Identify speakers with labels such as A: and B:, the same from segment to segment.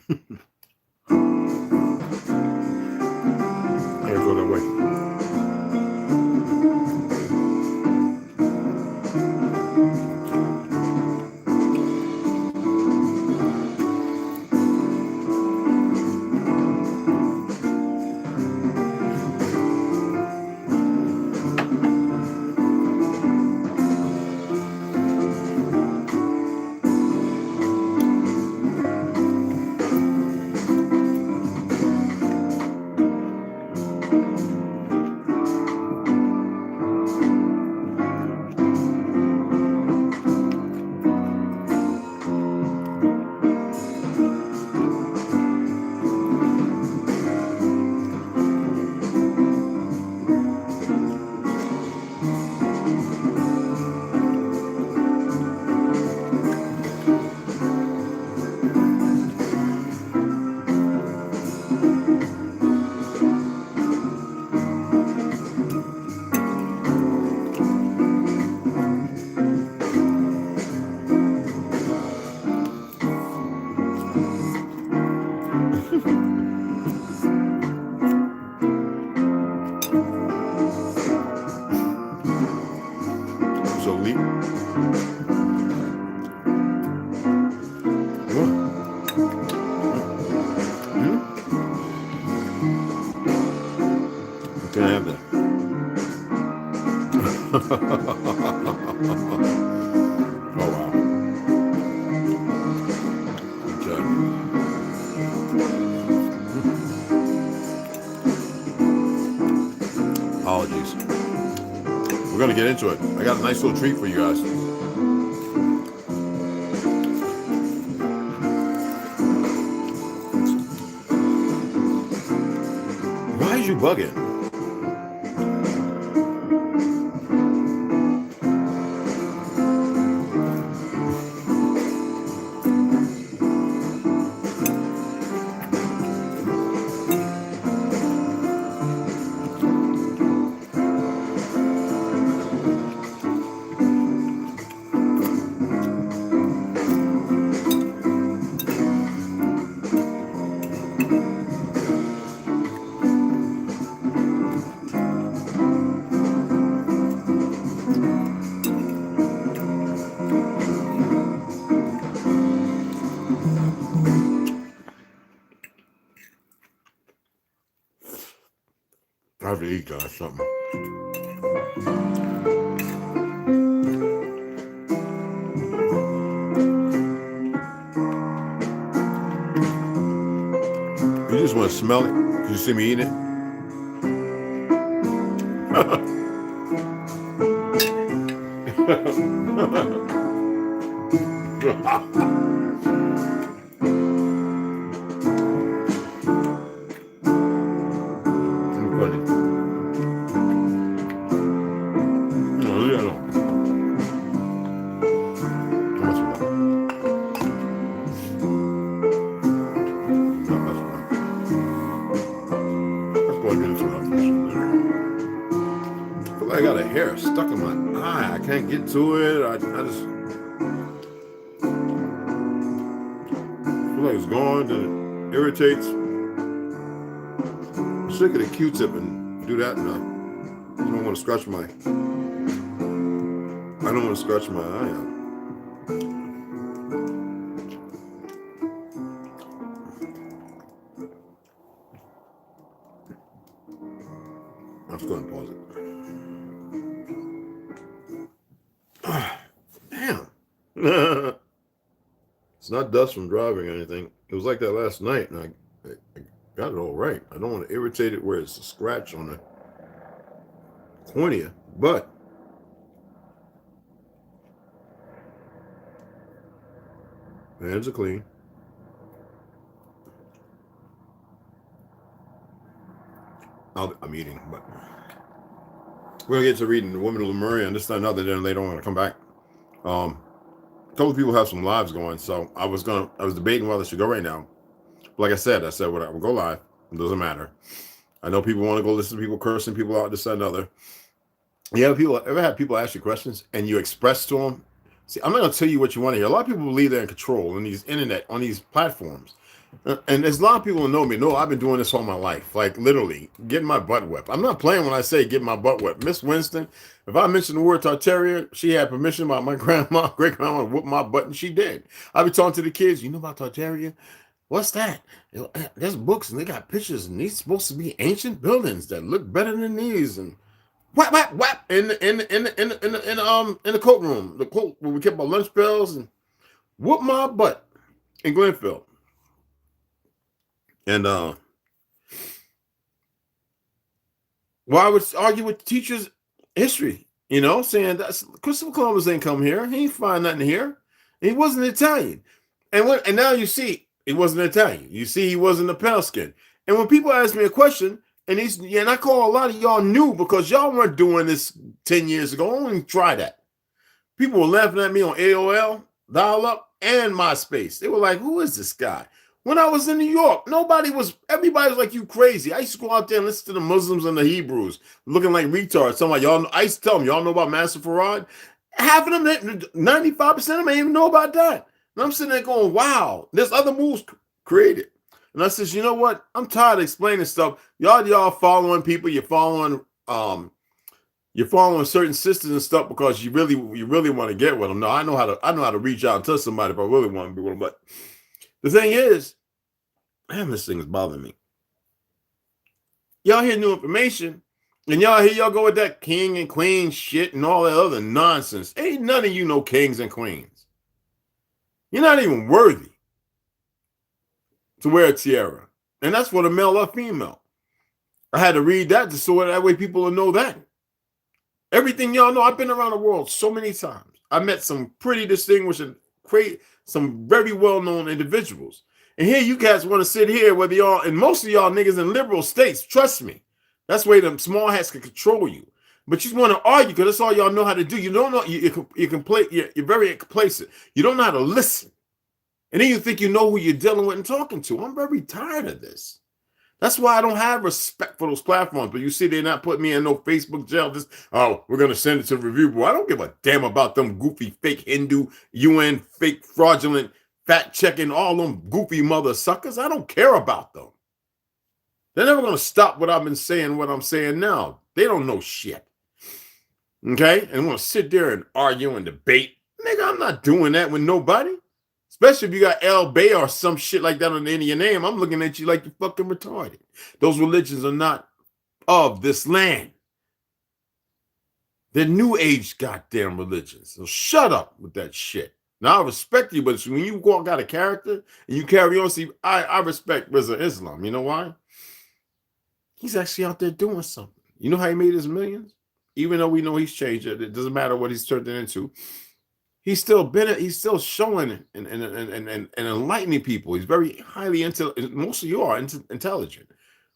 A: I go that way. So leap. Can I have that? Oh wow. Okay. Apologies. We're gonna get into it. I got a nice little treat for you guys. Why is you bugging? I have to eat guys something. You just want to smell it? Did you see me eating it? I got a hair stuck in my eye. I can't get to it. I just feel like it's gone, and it irritates. I'm sick of the Q-tip and do that, and I don't want to scratch my. I don't want to scratch my eye out. Let's go ahead and pause it. Damn. It's not dust from driving or anything. It was like that last night, and I got it all right. I don't want to irritate it where it's a scratch on the cornea, but hands are clean. I'm eating, but we're gonna get to reading The Woman of Lemuria, and this time another, then later on to come back. A couple of people have some lives going, so I was debating whether I should go right now. But like I said whatever, we'll go live. It doesn't matter. I know people want to go listen to people cursing people out, this and another. Ever had people ask you questions and you express to them? See, I'm not gonna tell you what you want to hear. A lot of people believe they're in control on these internet, on these platforms. And there's a lot of people who know me. No, I've been doing this all my life. Like literally, getting my butt whipped. I'm not playing when I say get my butt whipped. Miss Winston, if I mention the word Tartaria, she had permission by my grandma, great grandma, to whoop my butt, and she did. I be talking to the kids. You know about Tartaria? What's that? There's books and they got pictures, and these supposed to be ancient buildings that look better than these. And whap whap whap in the coat room, the coat where we kept our lunch bells, and whoop my butt in Glenfield. And well, I would argue with teachers' history, you know, saying that Christopher Columbus ain't come here. He ain't find nothing here. He wasn't Italian. And now you see he wasn't Italian. You see he wasn't a pale skin. And when people ask me a question, and I call a lot of y'all new because y'all weren't doing this 10 years ago. I don't even try that. People were laughing at me on AOL, dial-up, and MySpace. They were like, who is this guy? When I was in New York, everybody was like, you crazy. I used to go out there and listen to the Muslims and the Hebrews looking like retards. Some like y'all, I used to tell them, y'all know about Master Farad? Half of them, 95% of them ain't even know about that. And I'm sitting there going, wow, there's other moves created. And I says, you know what? I'm tired of explaining stuff. Y'all following people, you're following certain sisters and stuff because you really want to get with them. No, I know how to reach out and touch somebody if I really want to be with them. But the thing is, man, this thing is bothering me. Y'all hear new information, and y'all go with that king and queen shit and all that other nonsense. Ain't none of you know kings and queens. You're not even worthy to wear a tiara. And that's for the male or female. I had to read that just so that way people will know that. Everything y'all know, I've been around the world so many times. I met some pretty distinguished and some very well-known individuals. And here you guys want to sit here, whether y'all, and most of y'all niggas in liberal states, trust me, that's where them small hats can control you. But you want to argue because that's all y'all know how to do. You don't know, you're very complacent. You don't know how to listen. And then you think you know who you're dealing with and talking to. I'm very tired of this. That's why I don't have respect for those platforms. But you see, they're not putting me in no Facebook jail. We're going to send it to the review board. I don't give a damn about them goofy, fake Hindu, UN, fake, fraudulent, fact-checking, all them goofy mother suckers. I don't care about them. They're never going to stop what I've been saying, what I'm saying now. They don't know shit. Okay? And want to sit there and argue and debate. Nigga, I'm not doing that with nobody. Especially if you got El Bay or some shit like that on the end of your name. I'm looking at you like you're fucking retarded. Those religions are not of this land. They're new age goddamn religions. So shut up with that shit. Now, I respect you, but when you go out a character and you carry on, see, I respect Reza Islam. You know why? He's actually out there doing something. You know how he made his millions? Even though we know he's changed it. It doesn't matter what he's turned it into. He's still showing and enlightening people. He's very highly intelligent. Most of you are intelligent,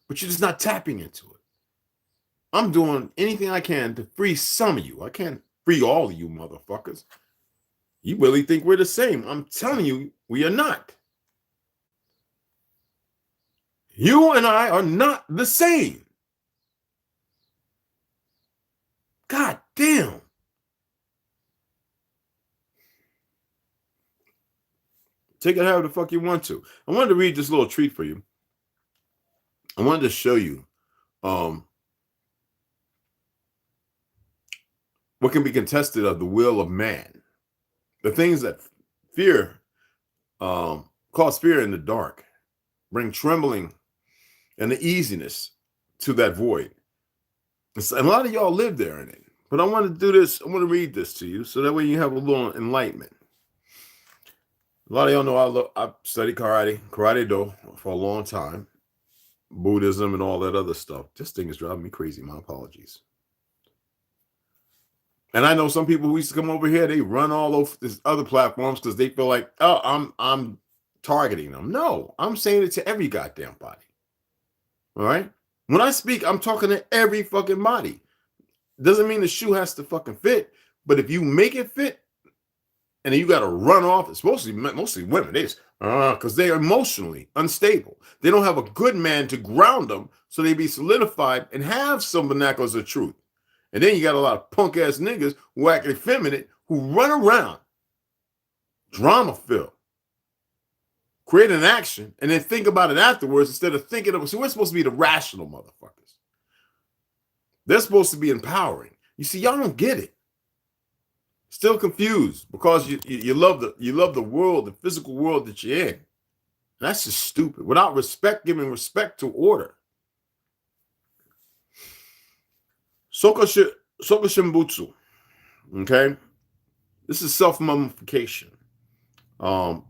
A: but you're just not tapping into it. I'm doing anything I can to free some of you. I can't free all of you motherfuckers. You really think we're the same. I'm telling you, we are not. You and I are not the same. God damn. Take it however the fuck you want to. I wanted to read this little treat for you. I wanted to show you what can be contested of the will of man. The things that cause fear in the dark, bring trembling and the easiness to that void. And a lot of y'all live there in it. But I want to do this. I want to read this to you so that way you have a little enlightenment. A lot of y'all know I've studied karate do for a long time, Buddhism and all that other stuff. This thing is driving me crazy. My apologies. And I know some people who used to come over here, they run all over these other platforms because they feel like, oh, I'm targeting them. No, I'm saying it to every goddamn body. All right? When I speak, I'm talking to every fucking body. Doesn't mean the shoe has to fucking fit, but if you make it fit, and then you got to run off. It's mostly women. They just, because they're emotionally unstable. They don't have a good man to ground them, so they be solidified and have some vernaculars of truth. And then you got a lot of punk ass niggas who act effeminate, who run around, drama filled, create an action, and then think about it afterwards instead of thinking of. So we're supposed to be the rational motherfuckers. They're supposed to be empowering. You see, y'all don't get it. Still confused because you love the world, the physical world that you're in. That's just stupid. Without respect, giving respect to order. Sokoshimbutsu. Okay, this is self-mummification.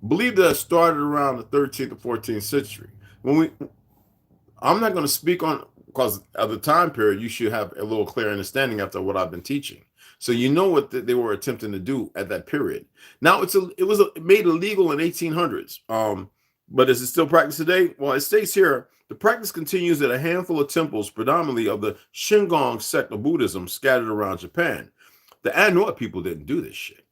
A: Believed that it started around the 13th or 14th century. I'm not going to speak on, because at the time period, you should have a little clear understanding after what I've been teaching. So you know what they were attempting to do at that period. Now it was made illegal in 1800s. But is it still practiced today? Well, it states here, the practice continues at a handful of temples, predominantly of the Shingon sect of Buddhism scattered around Japan. The Anuit people didn't do this shit.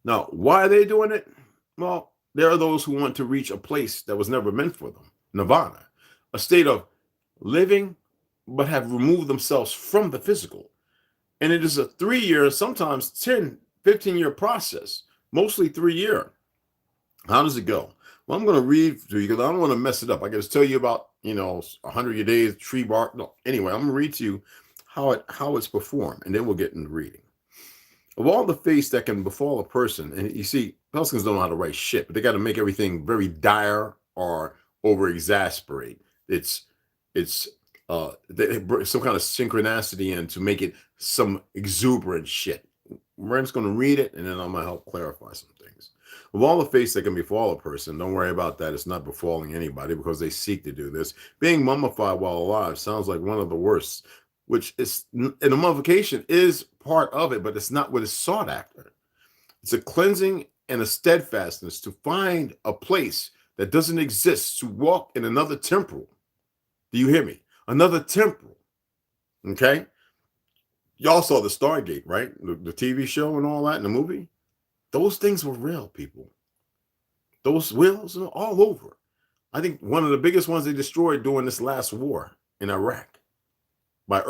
A: Now, why are they doing it? Well, there are those who want to reach a place that was never meant for them, nirvana, a state of living, but have removed themselves from the physical. And it is a 3-year, sometimes 10, 15-year process, mostly 3-year. How does it go? Well, I'm going to read to you because I don't want to mess it up. I got to tell you about, 100 days, tree bark. No, anyway, I'm going to read to you how it's performed, and then we'll get into reading. Of all the fates that can befall a person, and you see, Peliskans don't know how to write shit, but they got to make everything very dire or over-exasperate. It's some kind of synchronicity in to make it some exuberant shit. I'm just going to read it, and then I'm going to help clarify some things. Of all the fates that can befall a person, don't worry about that. It's not befalling anybody because they seek to do this. Being mummified while alive sounds like one of the worst, which is, and the mummification is part of it, but it's not what is sought after. It's a cleansing and a steadfastness to find a place that doesn't exist, to walk in another temporal. Do you hear me? Another temporal. Okay? Y'all saw the Stargate, right? The TV show and all that in the movie. Those things were real, people. Those wheels are all over. I think one of the biggest ones they destroyed during this last war in Iraq by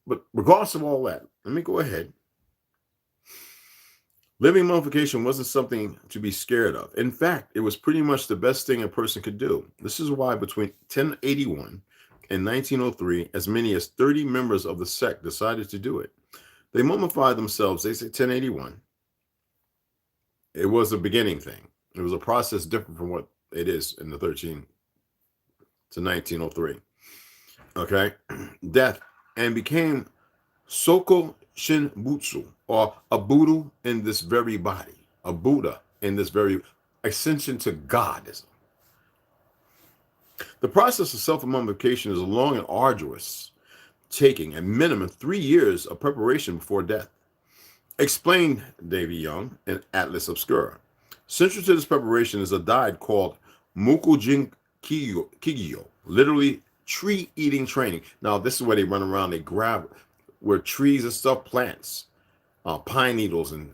A: But regardless of all that, let me go ahead. Living mummification wasn't something to be scared of. In fact, it was pretty much the best thing a person could do. This is why between 1081 and 1903, as many as 30 members of the sect decided to do it. They mummified themselves. They say 1081. It was a beginning thing. It was a process different from what it is in the 13 to 1903. Okay? Death, and became Soko Shinbutsu, or a Buddha in this very body, a Buddha in this very ascension to Godism. The process of self-mummification is long and arduous, taking a minimum 3 years of preparation before death. Explained Davy Young in Atlas Obscura. Central to this preparation is a diet called Mukujin Kigyo, literally tree-eating training. Now, this is where they run around, they grab where trees and stuff, plants, pine needles, and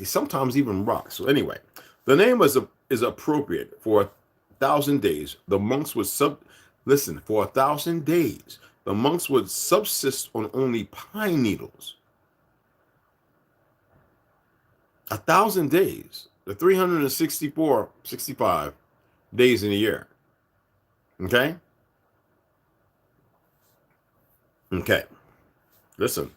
A: sometimes even rocks. So anyway, the name is appropriate. For 1,000 days, the monks would for 1,000 days, the monks would subsist on only pine needles. 1,000 days, the 65 days in a year. Okay? Okay. Listen.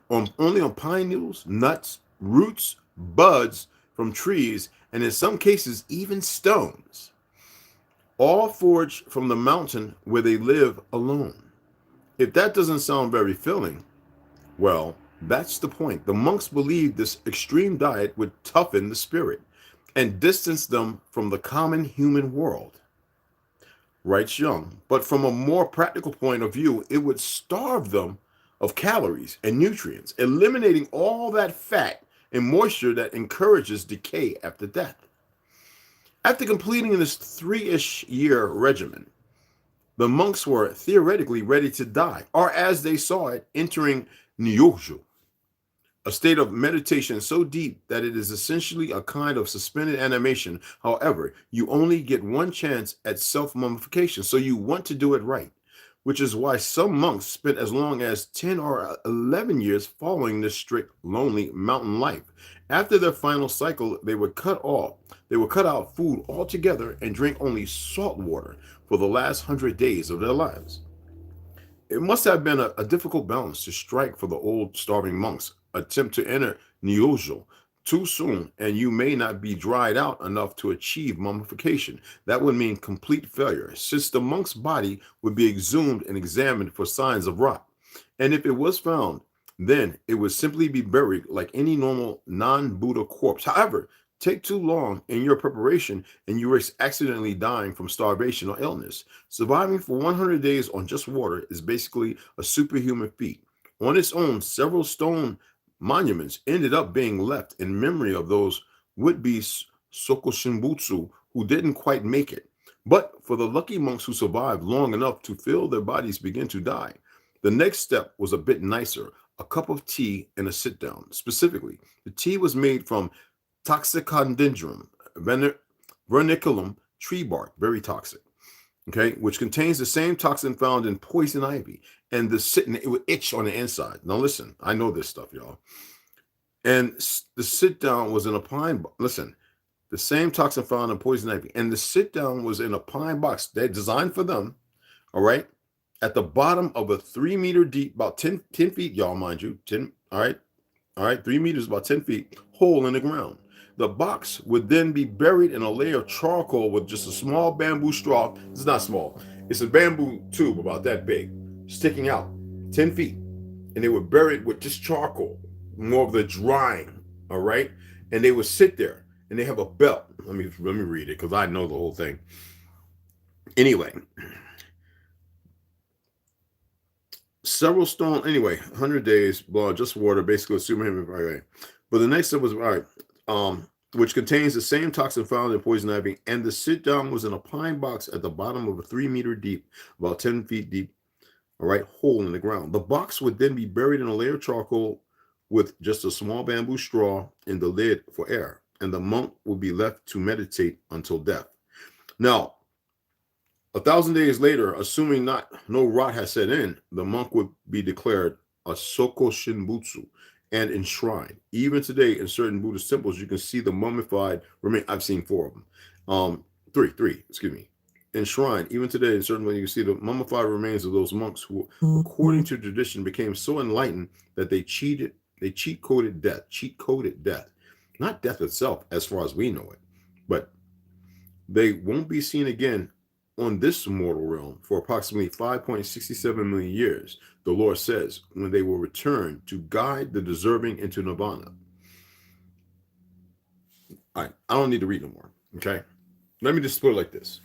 A: Only on pine needles, nuts, roots, buds from trees, and in some cases, even stones. All foraged from the mountain where they live alone. If that doesn't sound very filling, well, that's the point. The monks believed this extreme diet would toughen the spirit and distance them from the common human world. Writes Young, but from a more practical point of view, it would starve them of calories and nutrients, eliminating all that fat and moisture that encourages decay after death. After completing this 3-ish year regimen, the monks were theoretically ready to die, or as they saw it, entering Nyoju, a state of meditation so deep that it is essentially a kind of suspended animation. However, you only get one chance at self-mummification, so you want to do it right, which is why some monks spent as long as 10 or 11 years following this strict, lonely mountain life. After their final cycle, they would cut out food altogether and drink only salt water for the last 100 days of their lives. It must have been a difficult balance to strike for the old starving monks. Attempt to enter Nyojo too soon, and you may not be dried out enough to achieve mummification. That would mean complete failure, since the monk's body would be exhumed and examined for signs of rot. And if it was found, then it would simply be buried like any normal non-Buddha corpse. However, take too long in your preparation and you risk accidentally dying from starvation or illness. Surviving for 100 days on just water is basically a superhuman feat. On its own, several stone monuments ended up being left in memory of those would-be Sokoshinbutsu who didn't quite make it. But for the lucky monks who survived long enough to feel their bodies begin to die, the next step was a bit nicer: a cup of tea and a sit-down. Specifically, the tea was made from Toxicodendron verniculum tree bark, very toxic, okay, which contains the same toxin found in poison ivy. And it would itch on the inside. Now listen, I know this stuff, y'all. And the sit down was in a pine. Listen, the same toxin found in poison ivy, and the sit down was in a pine box. They designed for them. All right, at the bottom of a 3-meter deep, about 10 feet, y'all, mind you, 10. All right, 3 meters, about 10 feet, hole in the ground. The box would then be buried in a layer of charcoal with just a small bamboo straw. It's not small. It's a bamboo tube about that big, sticking out 10 feet. And they would bury it with just charcoal, more of the drying, all right? And they would sit there, and they have a belt. Let me read it, because I know the whole thing. Anyway, several stone, 100 days, blah, just water, basically a superhuman, right? But the next step was, all right, which contains the same toxin found in poison ivy, and the sit down was in a pine box at the bottom of a 3-meter deep, about 10 feet deep, all right, hole in the ground. The box would then be buried in a layer of charcoal with just a small bamboo straw in the lid for air, and the monk would be left to meditate until death. Now, 1,000 days later, assuming no rot has set in, the monk would be declared a Soko Shinbutsu and enshrined. Even today, in certain Buddhist temples, you can see the mummified remain. I've seen 4 of them. Three, excuse me. Enshrined. Even today, in certain ways, you can see the mummified remains of those monks who, according to tradition, became so enlightened that they cheat coded death. Not death itself, as far as we know it, but they won't be seen again on this mortal realm for approximately 5.67 million years, the Lord says, when they will return to guide the deserving into nirvana. All right, I don't need to read no more, okay? Let me just put it like this.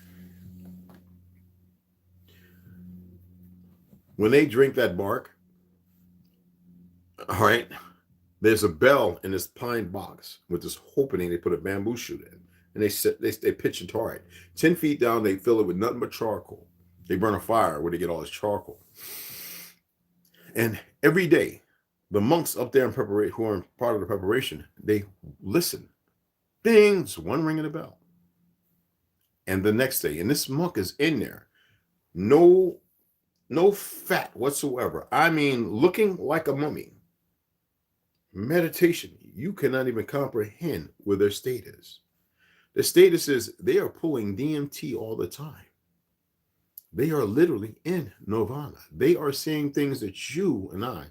A: When they drink that bark, all right, there's a bell in this pine box with this opening. They put a bamboo shoot in. And they pitch and tar it. 10 feet down, they fill it with nothing but charcoal. They burn a fire where they get all this charcoal. And every day, the monks up there who are part of the preparation, they listen. Dings, one ring of the bell. And the next day, and this monk is in there, no fat whatsoever. I mean, looking like a mummy. Meditation, you cannot even comprehend where their state is. The status is they are pulling DMT all the time. They are literally in nirvana. They are seeing things that you and I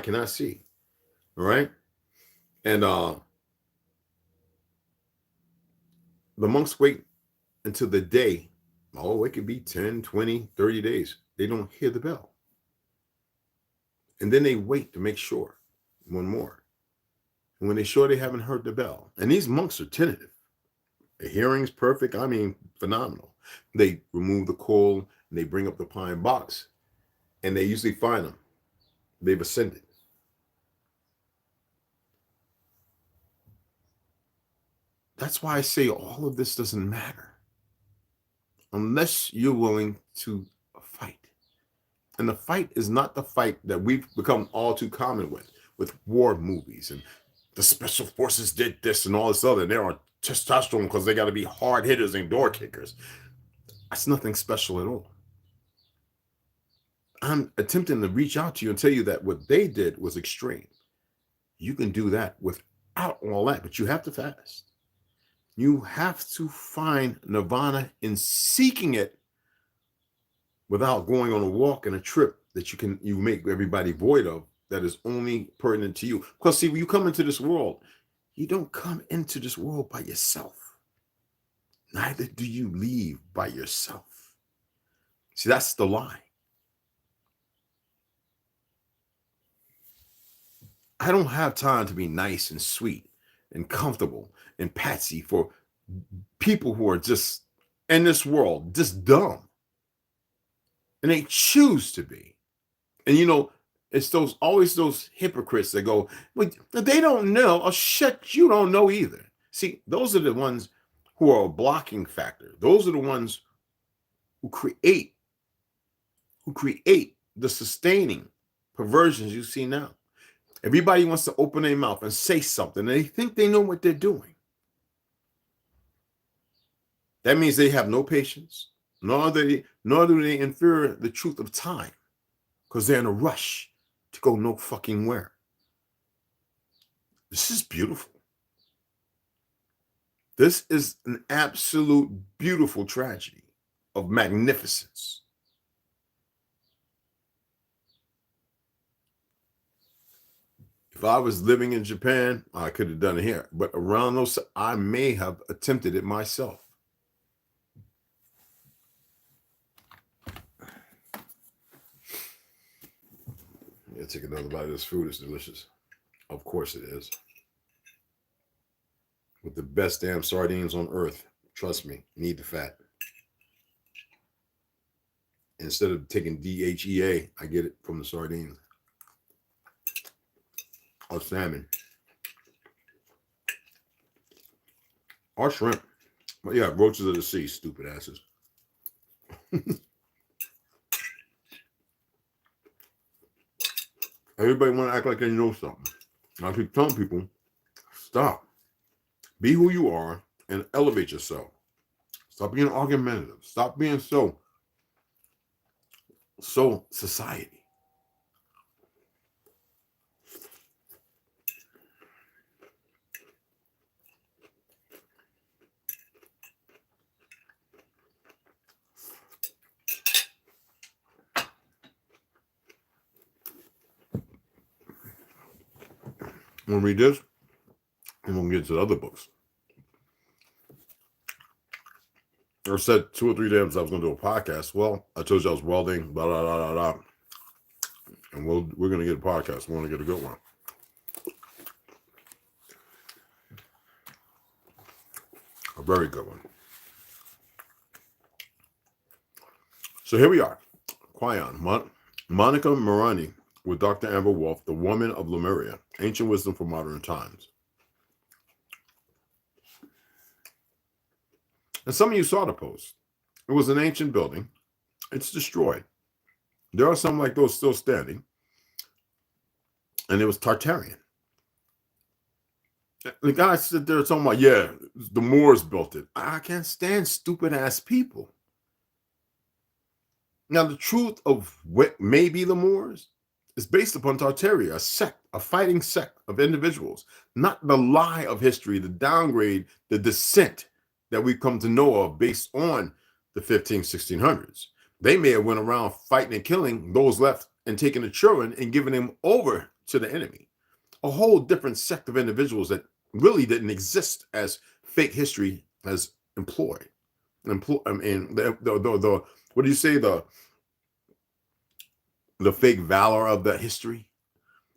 A: cannot see. All right? And the monks wait until the day. Oh, it could be 10, 20, 30 days. They don't hear the bell. And then they wait to make sure. One more. When they're sure they haven't heard the bell. And these monks are tentative. The hearing's perfect. I mean, phenomenal. They remove the coal and they bring up the pine box. And they usually find them. They've ascended. That's why I say all of this doesn't matter. Unless you're willing to fight. And the fight is not the fight that we've become all too common with war movies and the special forces did this and all this other. They're on testosterone because they got to be hard hitters and door kickers. That's nothing special at all. I'm attempting to reach out to you and tell you that what they did was extreme. You can do that without all that, but you have to fast. You have to find nirvana in seeking it without going on a walk and a trip that you make everybody void of, that is only pertinent to you. Because see, when you come into this world, you don't come into this world by yourself. Neither do you leave by yourself. See, that's the lie. I don't have time to be nice and sweet and comfortable and patsy for people who are just in this world, just dumb. And they choose to be. And you know, it's always those hypocrites that go, well, they don't know. Oh shit, you don't know either. See, those are the ones who are a blocking factor. Those are the ones who create the sustaining perversions you see now. Everybody wants to open their mouth and say something, and they think they know what they're doing. That means they have no patience, nor do they infer the truth of time, because they're in a rush to go no fucking where. This is beautiful. This is an absolute beautiful tragedy of magnificence. If I was living in Japan, I could have done it here. But around those, I may have attempted it myself. Yeah, take another bite of this food. It's delicious. Of course it is. With the best damn sardines on earth. Trust me, need the fat. Instead of taking DHEA, I get it from the sardines. Or salmon. Or shrimp. But yeah, roaches of the sea, stupid asses. Everybody want to act like they know something. I keep telling people, stop. Be who you are and elevate yourself. Stop being argumentative. Stop being so society. I'm going to read this, and we'll get to the other books. I said 2 or 3 times I was going to do a podcast. Well, I told you I was welding, blah, blah, blah, blah, blah. And we're going to get a podcast. We want to get a good one. A very good one. So here we are. Quion, Monica Morani with Dr. Amber Wolf, The Woman of Lemuria, Ancient Wisdom for Modern Times. And some of you saw the post. It was an ancient building. It's destroyed. There are some like those still standing. And it was Tartarian. The guy stood there talking about, yeah, the Moors built it. I can't stand stupid ass people. Now, the truth of what may be the Moors is based upon Tartaria, a sect, a fighting sect of individuals, not the lie of history, the downgrade, the descent that we come to know of based on the 1600s. They may have went around fighting and killing those left and taking the children and giving them over to the enemy. A whole different sect of individuals that really didn't exist as fake history has employed. I mean, the what do you say, the fake valor of the history?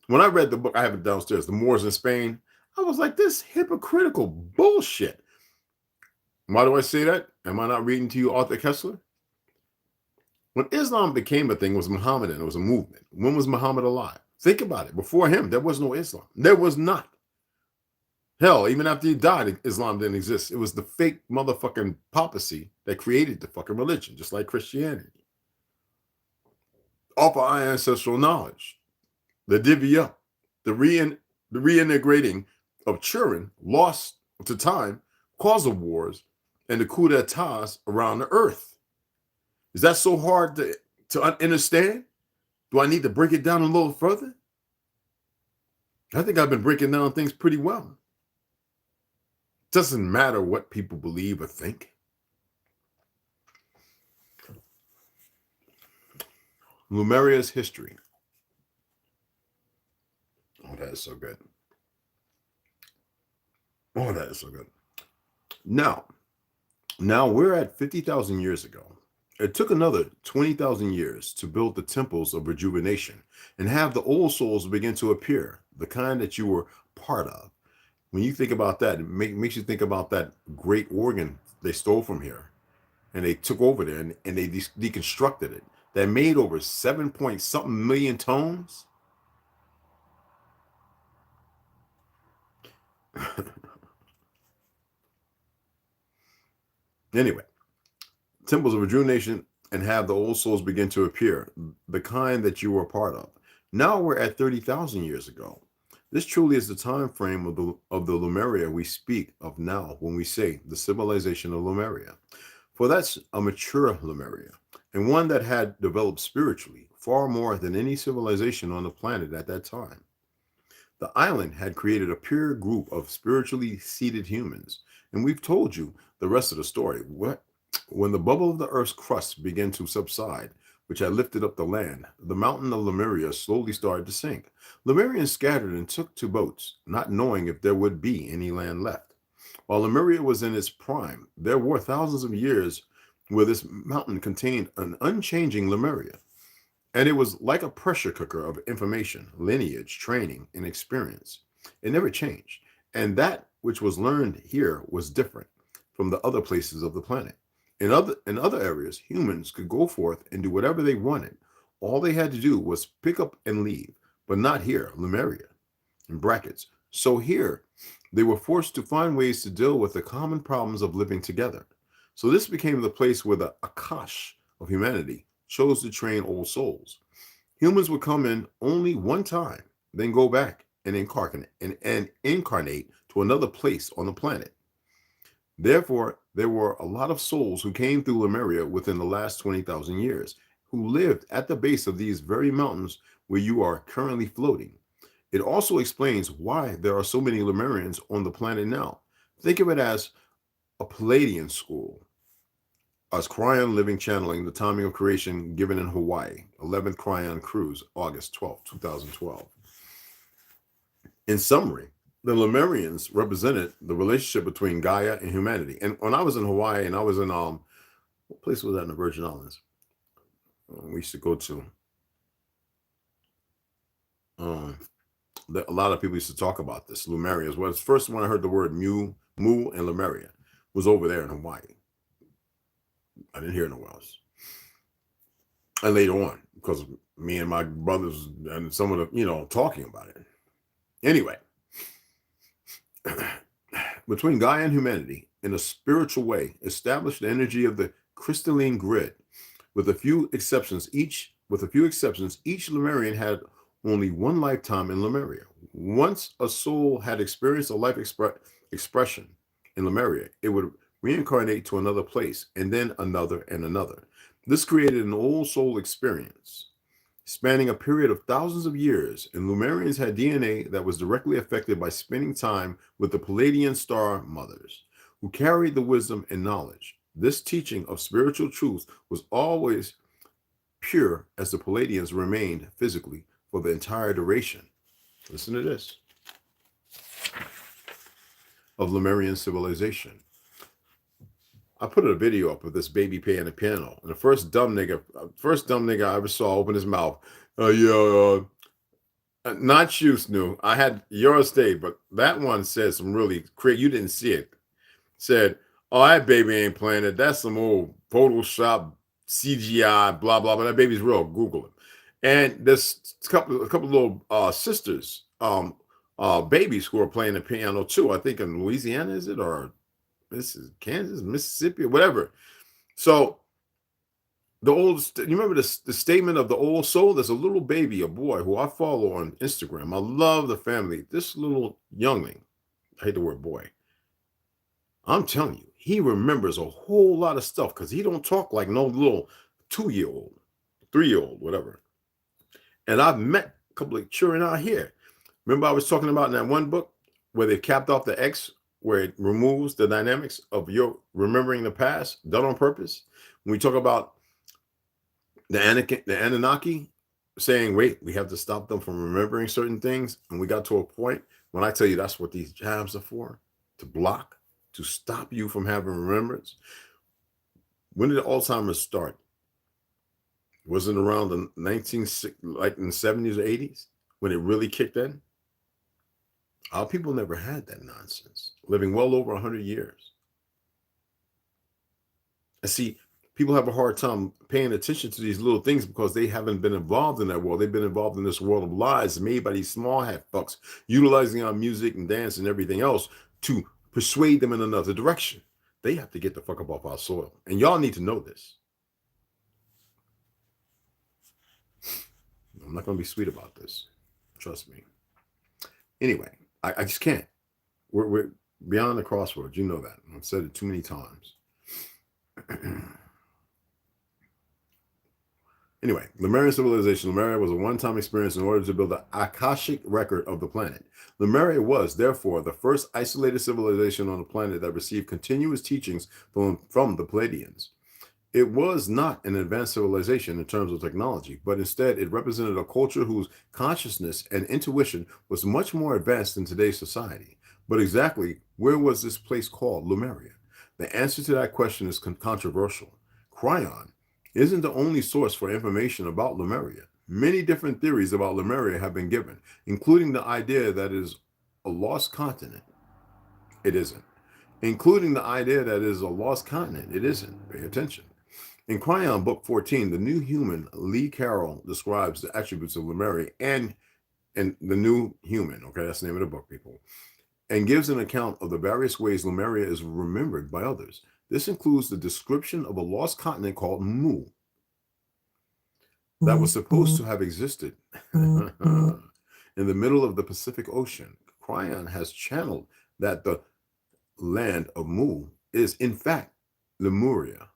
A: When I read the book, I have it downstairs, The Moors in Spain, I was like, this hypocritical bullshit. Why do I say that? Am I not reading to you Arthur Kessler? When Islam became a thing, it was Muhammadan. It was a movement. When was Muhammad alive? Think about it. Before him, there was no Islam. There was not. Hell, even after he died, Islam didn't exist. It was the fake motherfucking papacy that created the fucking religion, just like Christianity. Off of our ancestral knowledge, the divya, the reintegrating of children lost to time, cause of wars, and the coup d'etats around the earth. Is that so hard to understand? Do I need to break it down a little further? I think I've been breaking down things pretty well. Doesn't matter what people believe or think. Lumeria's history. Oh, that is so good. Oh, that is so good. Now we're at 50,000 years ago. It took another 20,000 years to build the temples of rejuvenation and have the old souls begin to appear, the kind that you were part of. When you think about that, it makes you think about that great organ they stole from here and they took over there and they deconstructed it. That made over 7 point something million tones. Anyway, temples of rejuvenation and have the old souls begin to appear, the kind that you were a part of. Now we're at 30,000 years ago. This truly is the time frame of the Lemuria we speak of now when we say the civilization of Lemuria. For that's a mature Lemuria, and one that had developed spiritually far more than any civilization on the planet at that time. The island had created a pure group of spiritually seated humans, and we've told you the rest of the story. When the bubble of the Earth's crust began to subside, which had lifted up the land, the mountain of Lemuria slowly started to sink. Lemurians scattered and took to boats, not knowing if there would be any land left. While Lemuria was in its prime, there were thousands of years where this mountain contained an unchanging Lemuria. And it was like a pressure cooker of information, lineage, training, and experience. It never changed. And that which was learned here was different from the other places of the planet. In other areas, humans could go forth and do whatever they wanted. All they had to do was pick up and leave, but not here, Lemuria, in brackets. So here, they were forced to find ways to deal with the common problems of living together. So this became the place where the Akash of humanity chose to train old souls. Humans would come in only one time, then go back and incarnate to another place on the planet. Therefore, there were a lot of souls who came through Lemuria within the last 20,000 years, who lived at the base of these very mountains where you are currently floating. It also explains why there are so many Lemurians on the planet now. Think of it as a Palladian school. As Cryon Living Channeling, the timing of creation given in Hawaii, 11th Cryon Cruise, August 12, 2012. In summary, the Lemurians represented the relationship between Gaia and humanity. And when I was in Hawaii and I was in, what place was that in the Virgin Islands? We used to go to. A lot of people used to talk about this, Lemuria. Well, it's first when I heard the word Mu and Lemuria was over there in Hawaii. I didn't hear it nowhere else. And later on, because me and my brothers and some of the, talking about it. Anyway, between Gaia and humanity, in a spiritual way, established the energy of the crystalline grid. With a few exceptions, each Lemurian had only one lifetime in Lemuria. Once a soul had experienced a life expression in Lemuria, it would reincarnate to another place, and then another and another. This created an old soul experience, spanning a period of thousands of years, and Lemurians had DNA that was directly affected by spending time with the Palladian star mothers, who carried the wisdom and knowledge. This teaching of spiritual truth was always pure as the Palladians remained physically for the entire duration. Listen to this. Of Lemurian civilization. I put a video up of this baby playing the piano, and the first dumb nigga I ever saw open his mouth. Not you, Snoo. I had yours stay, but that one said some really crazy. You didn't see it. Said, "Oh, that baby ain't playing it. That's some old Photoshop CGI, blah blah." But that baby's real. Google it. And there's a couple little sisters, babies who are playing the piano too. I think in Louisiana, is it, or this is Kansas, Mississippi, whatever. So you remember the statement of the old soul? There's a little baby, a boy who I follow on Instagram. I love the family. This little youngling, I hate the word boy. I'm telling you, he remembers a whole lot of stuff because he don't talk like no little 2-year-old, 3-year-old, whatever. And I've met a couple of children out here. Remember I was talking about in that one book where they capped off the X, where it removes the dynamics of your remembering the past, done on purpose. When we talk about the Anunnaki saying, wait, we have to stop them from remembering certain things. And we got to a point when I tell you that's what these jabs are for, to block, to stop you from having remembrance. When did Alzheimer's start? Was it around the like in the 70s or 80s when it really kicked in? Our people never had that nonsense, living well over 100 years. I see people have a hard time paying attention to these little things because they haven't been involved in that world. They've been involved in this world of lies made by these small hat fucks, utilizing our music and dance and everything else to persuade them in another direction. They have to get the fuck up off our soil. And y'all need to know this. I'm not going to be sweet about this. Trust me. Anyway, I just can't. We're beyond the crossroads. You know that. I've said it too many times. Anyway, Lemurian civilization. Lemuria was a one-time experience in order to build the Akashic record of the planet. Lemuria was, therefore, the first isolated civilization on the planet that received continuous teachings from the Pleiadians. It was not an advanced civilization in terms of technology, but instead it represented a culture whose consciousness and intuition was much more advanced than today's society. But exactly where was this place called Lemuria? The answer to that question is controversial. Cryon isn't the only source for information about Lemuria. Many different theories about Lemuria have been given, including the idea that it is a lost continent. It isn't. Including the idea that it is a lost continent. It isn't. Pay attention. In Cryon, Book 14, The New Human, Lee Carroll describes the attributes of Lemuria and the New Human, okay, that's the name of the book, people, and gives an account of the various ways Lemuria is remembered by others. This includes the description of a lost continent called Mu that was supposed to have existed in the middle of the Pacific Ocean. Cryon has channeled that the land of Mu is, in fact, Lemuria.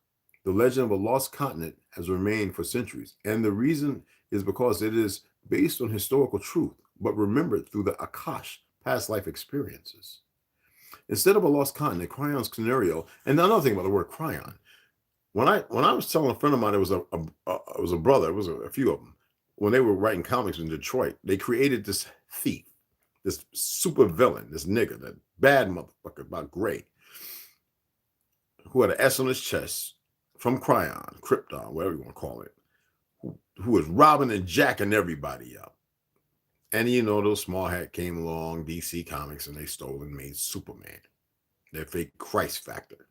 A: The legend of a lost continent has remained for centuries, and the reason is because it is based on historical truth, but remembered through the Akash, past life experiences. Instead of a lost continent, Cryon's scenario, and another thing about the word Cryon, when I was telling a friend of mine, it was a brother, it was a few of them, when they were writing comics in Detroit, they created this thief, this super villain, this nigga, that bad motherfucker about gray, who had an S on his chest, from Cryon, Krypton, whatever you want to call it, who was robbing and jacking everybody up. And you know, those small hat came along, DC Comics, and they stole and made Superman, their fake Christ factor.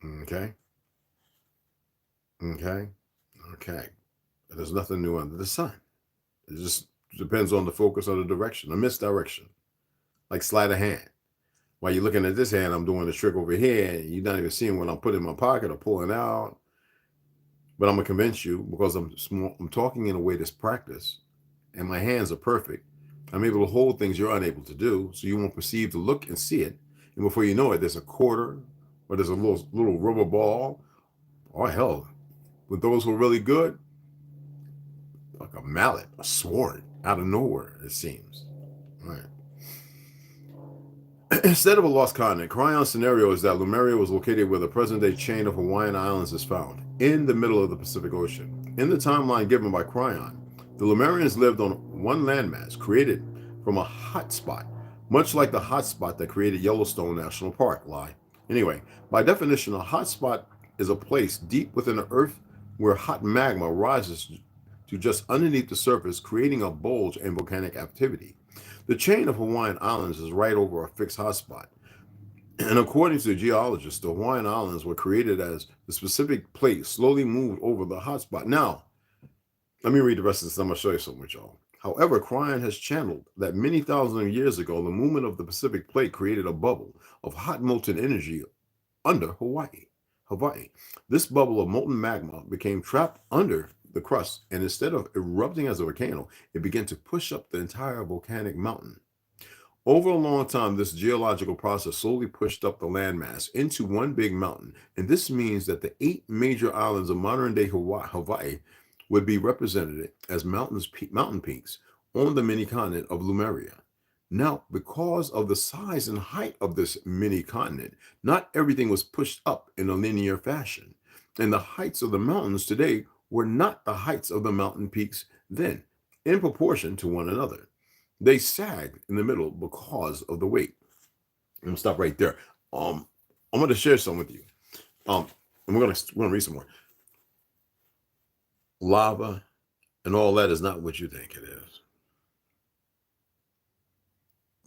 A: Okay. There's nothing new under the sun. It just depends on the focus or the direction, a misdirection, like sleight of hand. While you're looking at this hand, I'm doing the trick over here, and you're not even seeing what I'm putting in my pocket or pulling out. But I'm going to convince you, because I'm talking in a way that's practiced, and my hands are perfect. I'm able to hold things you're unable to do, so you won't perceive the look and see it. And before you know it, there's a quarter, or there's a little rubber ball, or hell, with those who are really good, like a mallet, a sword, out of nowhere, it seems. All right. Instead of a lost continent, Cryon's scenario is that Lemuria was located where the present-day chain of Hawaiian Islands is found, in the middle of the Pacific Ocean. In the timeline given by Cryon, the Lemurians lived on one landmass created from a hotspot, much like the hotspot that created Yellowstone National Park. Lie. Anyway, by definition, a hotspot is a place deep within the earth where hot magma rises to just underneath the surface, creating a bulge and volcanic activity. The chain of Hawaiian Islands is right over a fixed hotspot. And according to geologists, the Hawaiian Islands were created as the specific plate slowly moved over the hotspot. Now, let me read the rest of this. I'm going to show you something with y'all. However, Cryon has channeled that many thousands of years ago, the movement of the Pacific plate created a bubble of hot molten energy under Hawaii. This bubble of molten magma became trapped under the crust, and instead of erupting as a volcano, it began to push up the entire volcanic mountain. Over a long time, this geological process slowly pushed up the landmass into one big mountain, and this means that the 8 major islands of modern-day Hawaii would be represented as mountain peaks on the mini continent of Lemuria. Now, because of the size and height of this mini continent, not everything was pushed up in a linear fashion. And the heights of the mountains today were not the heights of the mountain peaks then, in proportion to one another. They sagged in the middle because of the weight. I'm gonna stop right there. I'm gonna share some with you. And we're gonna read some more. Lava and all that is not what you think it is.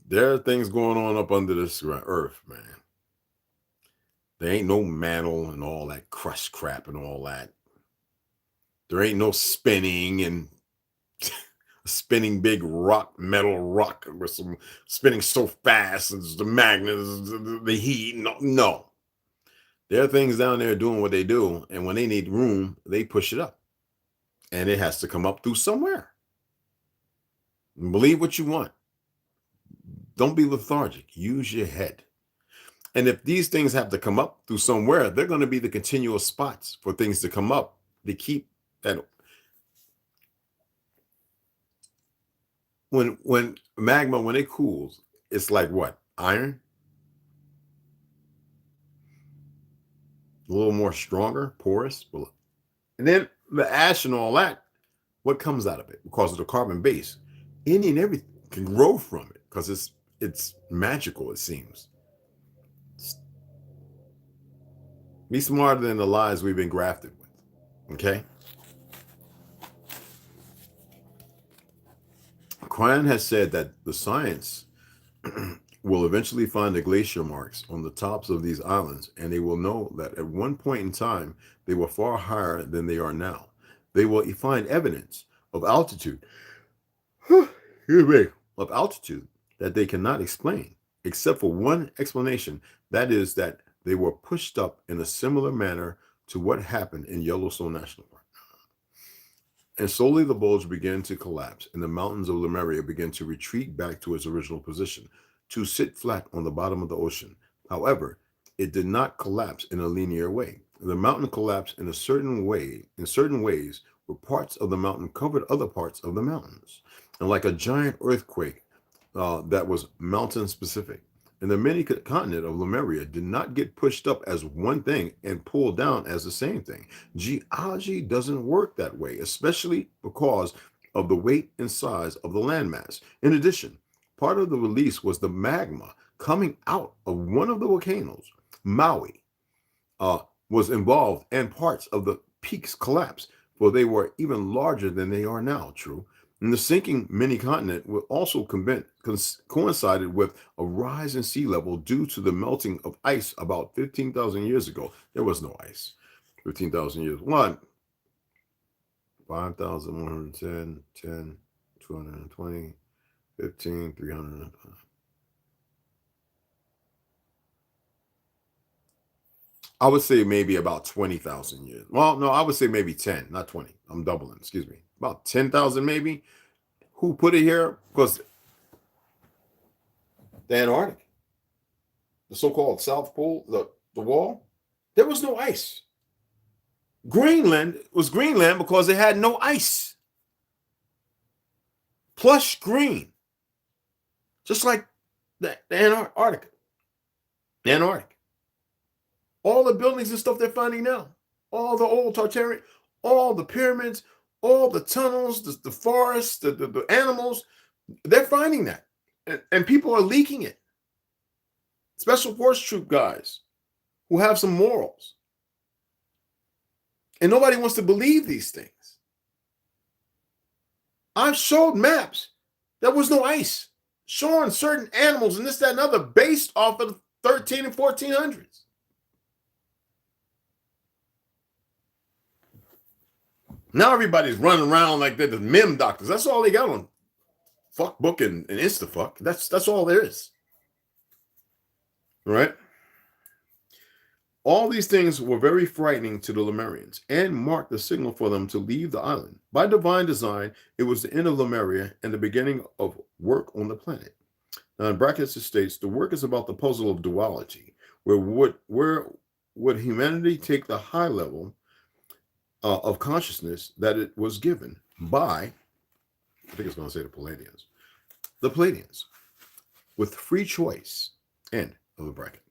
A: There are things going on up under this earth, man. There ain't no mantle and all that crust crap and all that. There ain't no spinning and spinning big metal rock with some spinning so fast and the magnets, the heat. No. There are things down there doing what they do, and when they need room, they push it up. And it has to come up through somewhere. Believe what you want. Don't be lethargic. Use your head. And if these things have to come up through somewhere, they're going to be the continual spots for things to come up to keep that. When magma, when it cools, it's like what? Iron? A little more stronger, porous. And then the ash and all that, what comes out of it? Because of the carbon base. Any and everything can grow from it because it's magical, it seems. Be smarter than the lies we've been grafted with. Okay? Quine has said that the science will eventually find the glacier marks on the tops of these islands, and they will know that at one point in time, they were far higher than they are now. They will find evidence of altitude, of altitude that they cannot explain, except for one explanation, that is that they were pushed up in a similar manner to what happened in Yellowstone National Park. And slowly the bulge began to collapse, and the mountains of Lemuria began to retreat back to its original position, to sit flat on the bottom of the ocean. However, it did not collapse in a linear way. The mountain collapsed in certain ways where parts of the mountain covered other parts of the mountains, and like a giant earthquake that was mountain specific. And the mini continent of Lemuria did not get pushed up as one thing and pulled down as the same thing. Geology doesn't work that way, especially because of the weight and size of the landmass. In addition, part of the release was the magma coming out of one of the volcanoes, Maui, was involved, and parts of the peaks collapsed, for they were even larger than they are now, true. And the sinking mini-continent will also coincided with a rise in sea level due to the melting of ice about 15,000 years ago. There was no ice 15,000 years. 5,110, 10, 220, 15, 300. I would say maybe about 20,000 years. Well, no, I would say maybe 10, not 20. I'm doubling, excuse me. About 10,000 maybe. Who put it here? Because the Antarctic, the so-called South Pole, the wall, there was no ice. Greenland was Greenland because it had no ice. Plush green. Just like the Antarctic. The Antarctic. All the buildings and stuff they're finding now. All the old Tartarian, all the pyramids, all the tunnels, the forests, the animals, they're finding that. And people are leaking it. Special Force Troop guys who have some morals. And nobody wants to believe these things. I've showed maps. There was no ice. Showing certain animals and this, that, and other based off of the 13 and 1400s. Now everybody's running around like they're the mem doctors. That's all they got on Fuckbook and Instafuck. That's all there is. Right? All these things were very frightening to the Lemurians and marked the signal for them to leave the island. By divine design, it was the end of Lemuria and the beginning of work on the planet. Now, in brackets, it states, the work is about the puzzle of duality, where would humanity take the high level of consciousness that it was given by, I think it's going to say the Palladians, with free choice, end of the bracket.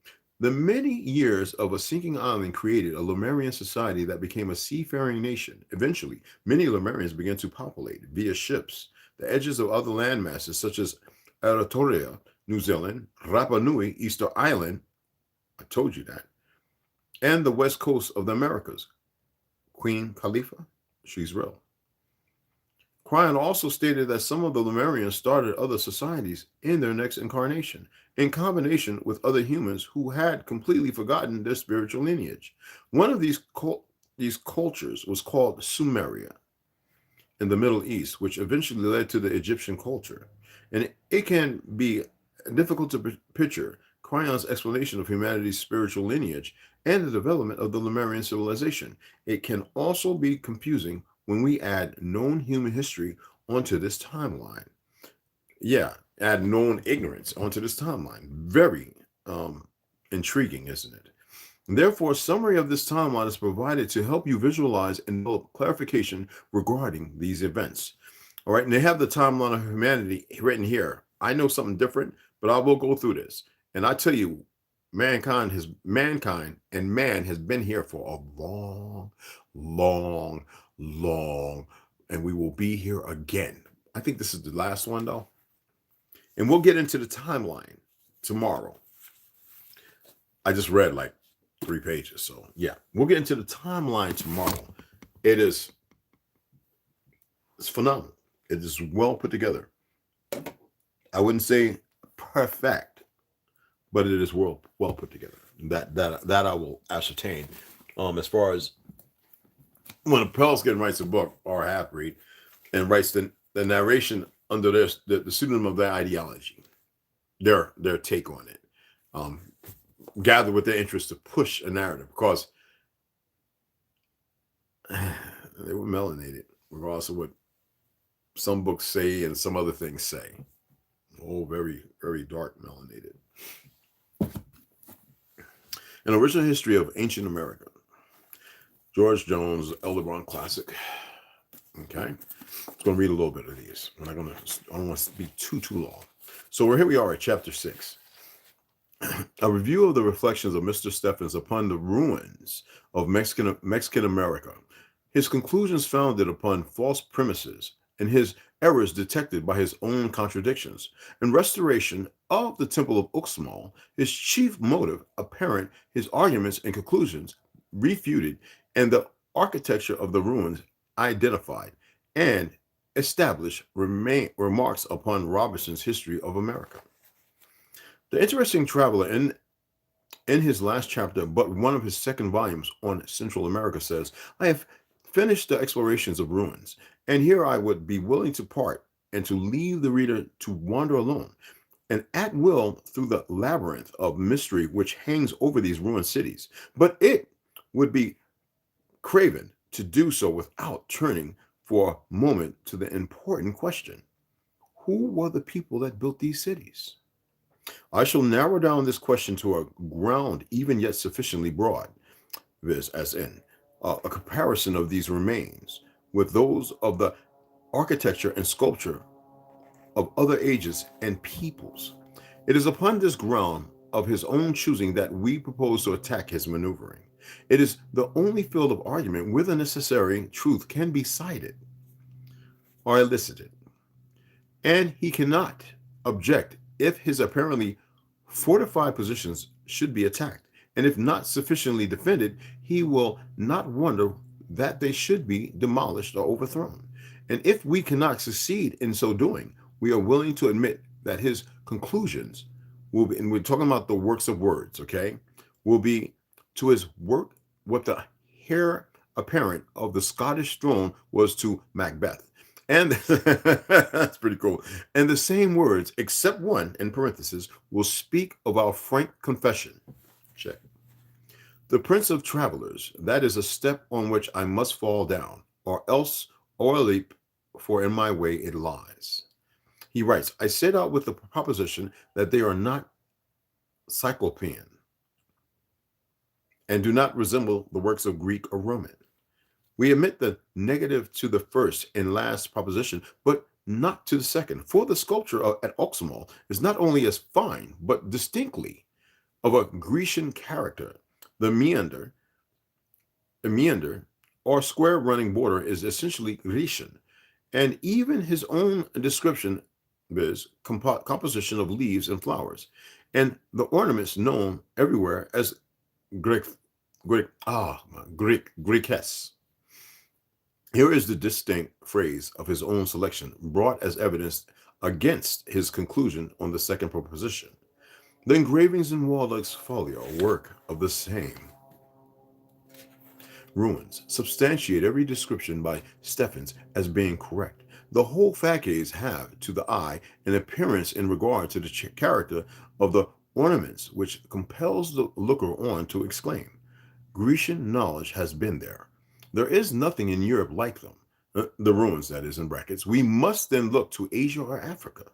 A: The many years of a sinking island created a Lemurian society that became a seafaring nation. Eventually, many Lemurians began to populate via ships the edges of other landmasses such as Aratoria, New Zealand, Rapa Nui, Easter Island, I told you that, and the west coast of the Americas. Queen Khalifa, she's real. Cryon also stated that some of the Lemurians started other societies in their next incarnation, in combination with other humans who had completely forgotten their spiritual lineage. One of these cultures was called Sumeria in the Middle East, which eventually led to the Egyptian culture. And it can be difficult to picture Cryon's explanation of humanity's spiritual lineage and the development of the Lemurian civilization. It can also be confusing when we add known human history onto this timeline. Yeah, add known ignorance onto this timeline. Very intriguing, isn't it? And therefore, a summary of this timeline is provided to help you visualize and develop clarification regarding these events. All right, and they have the timeline of humanity written here. I know something different, but I will go through this. And I tell you, mankind and man has been here for a long, and we will be here again. I think this is the last one though. And we'll get into the timeline tomorrow. I just read like 3 pages. So yeah, we'll get into the timeline tomorrow. It's phenomenal. It is well put together. I wouldn't say perfect, but it is well put together. That I will ascertain. As far as when a Pelskin writes a book or a half read and writes the narration under the pseudonym of their ideology, their take on it, gather with their interest to push a narrative, because they were melanated, regardless of what some books say and some other things say. Oh, very, very dark melanated. An original history of ancient America. George Jones, Elderbron Classic. Okay. I'm going to read a little bit of these. I don't want to be too long. So here we are at chapter 6. A review of the reflections of Mr. Stephens upon the ruins of Mexican America. His conclusions founded upon false premises and his errors detected by his own contradictions. In restoration of the Temple of Uxmal, his chief motive apparent, his arguments and conclusions refuted, and the architecture of the ruins identified, and established remarks upon Robertson's History of America. The interesting traveler in his last chapter, but one of his second volumes on Central America, says, I have finished the explorations of ruins, and here I would be willing to part and to leave the reader to wander alone and at will through the labyrinth of mystery which hangs over these ruined cities. But it would be craven to do so without turning for a moment to the important question: who were the people that built these cities? I shall narrow down this question to a ground even yet sufficiently broad, viz., as in a comparison of these remains with those of the architecture and sculpture of other ages and peoples. It is upon this ground of his own choosing that we propose to attack his maneuvering. It is the only field of argument where the necessary truth can be cited or elicited, and he cannot object if his apparently fortified positions should be attacked, and if not sufficiently defended, he will not wonder that they should be demolished or overthrown. And if we cannot succeed in so doing, we are willing to admit that his conclusions will be, and we're talking about the works of words, okay, will be to his work what the heir apparent of the Scottish throne was to Macbeth. And that's pretty cool. And the same words, except one in parentheses, will speak of our frank confession. Check. The Prince of Travelers, that is a step on which I must fall down, or else or leap, for in my way it lies. He writes, I set out with the proposition that they are not Cyclopean and do not resemble the works of Greek or Roman. We admit the negative to the first and last proposition, but not to the second. For the sculpture at Oxamal is not only as fine, but distinctly of a Grecian character. The meander or square running border is essentially Grecian, and even his own description is composition of leaves and flowers, and the ornaments known everywhere as Greek, Greekess. Here is the distinct phrase of his own selection, brought as evidence against his conclusion on the second proposition. The engravings in Waldock's folio work of the same ruins substantiate every description by Stephens as being correct. The whole facades have, to the eye, an appearance in regard to the character of the ornaments which compels the looker on to exclaim, Grecian knowledge has been there. There is nothing in Europe like them. The ruins, that is, in brackets. We must then look to Asia or Africa.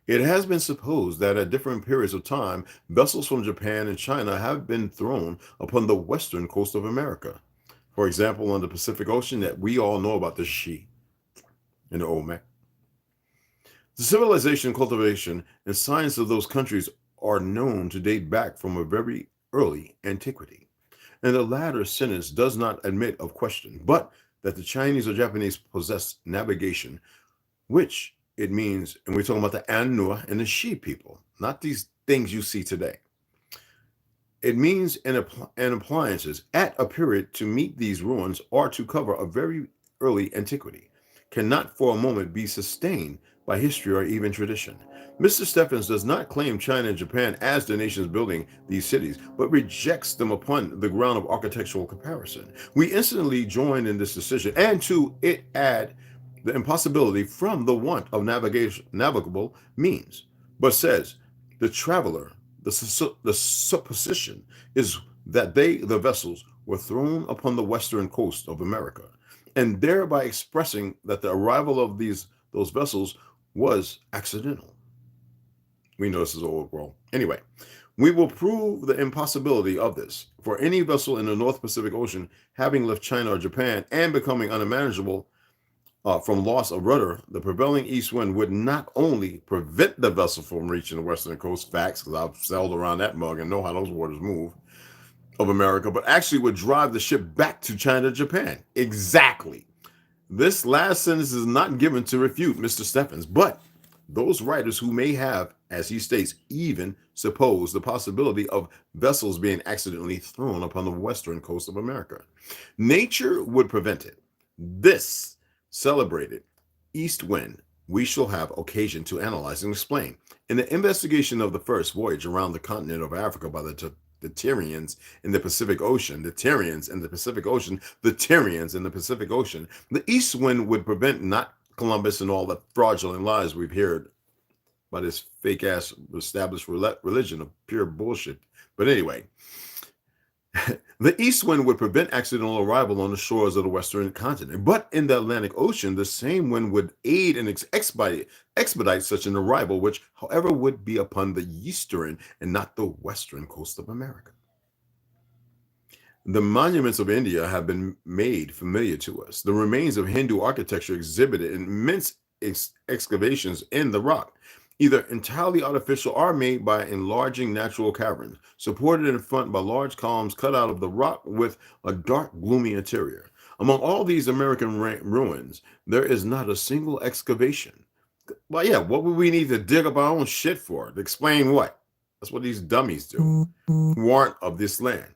A: It has been supposed that at different periods of time, vessels from Japan and China have been thrown upon the western coast of America. For example, on the Pacific Ocean, that we all know about the Shi and the Olmec. The civilization, cultivation, and science of those countries are known to date back from a very early antiquity. And the latter sentence does not admit of question, but that the Chinese or Japanese possess navigation, which it means, and we're talking about the Anua and the Shi people, not these things you see today. It means an appliances at a period to meet these ruins or to cover a very early antiquity, cannot for a moment be sustained by history or even tradition. Mr. Stephens does not claim China and Japan as the nations building these cities, but rejects them upon the ground of architectural comparison. We instantly join in this decision, and to it add the impossibility from the want of navigable means, but says the traveler, the supposition is that the vessels, were thrown upon the western coast of America, and thereby expressing that the arrival of those vessels was accidental. We know this is old world. Anyway, we will prove the impossibility of this, for any vessel in the North Pacific Ocean having left China or Japan and becoming unmanageable from loss of rudder, the prevailing east wind would not only prevent the vessel from reaching the western coast, facts, because I've sailed around that mug and know how those waters move, of America, but actually would drive the ship back to China, Japan. Exactly. This last sentence is not given to refute Mr. Stephens, but those writers who may have, as he states, even supposed the possibility of vessels being accidentally thrown upon the western coast of America. Nature would prevent it. This celebrated east wind we shall have occasion to analyze and explain. In the investigation of the first voyage around the continent of Africa by the Tyrians in the Pacific Ocean, the Tyrians in the Pacific Ocean, the Tyrians in the Pacific Ocean, the east wind would prevent not Columbus and all the fraudulent lies we've heard by this fake ass established religion of pure bullshit. But anyway, the east wind would prevent accidental arrival on the shores of the western continent. But in the Atlantic Ocean, the same wind would aid and expedite such an arrival, which, however, would be upon the eastern and not the western coast of America. The monuments of India have been made familiar to us. The remains of Hindu architecture exhibited immense excavations in the rock, either entirely artificial or made by enlarging natural caverns, supported in front by large columns cut out of the rock with a dark, gloomy interior. Among all these American ruins, there is not a single excavation. Well, yeah, what would we need to dig up our own shit for? To explain what? That's what these dummies do. Warrant of this land.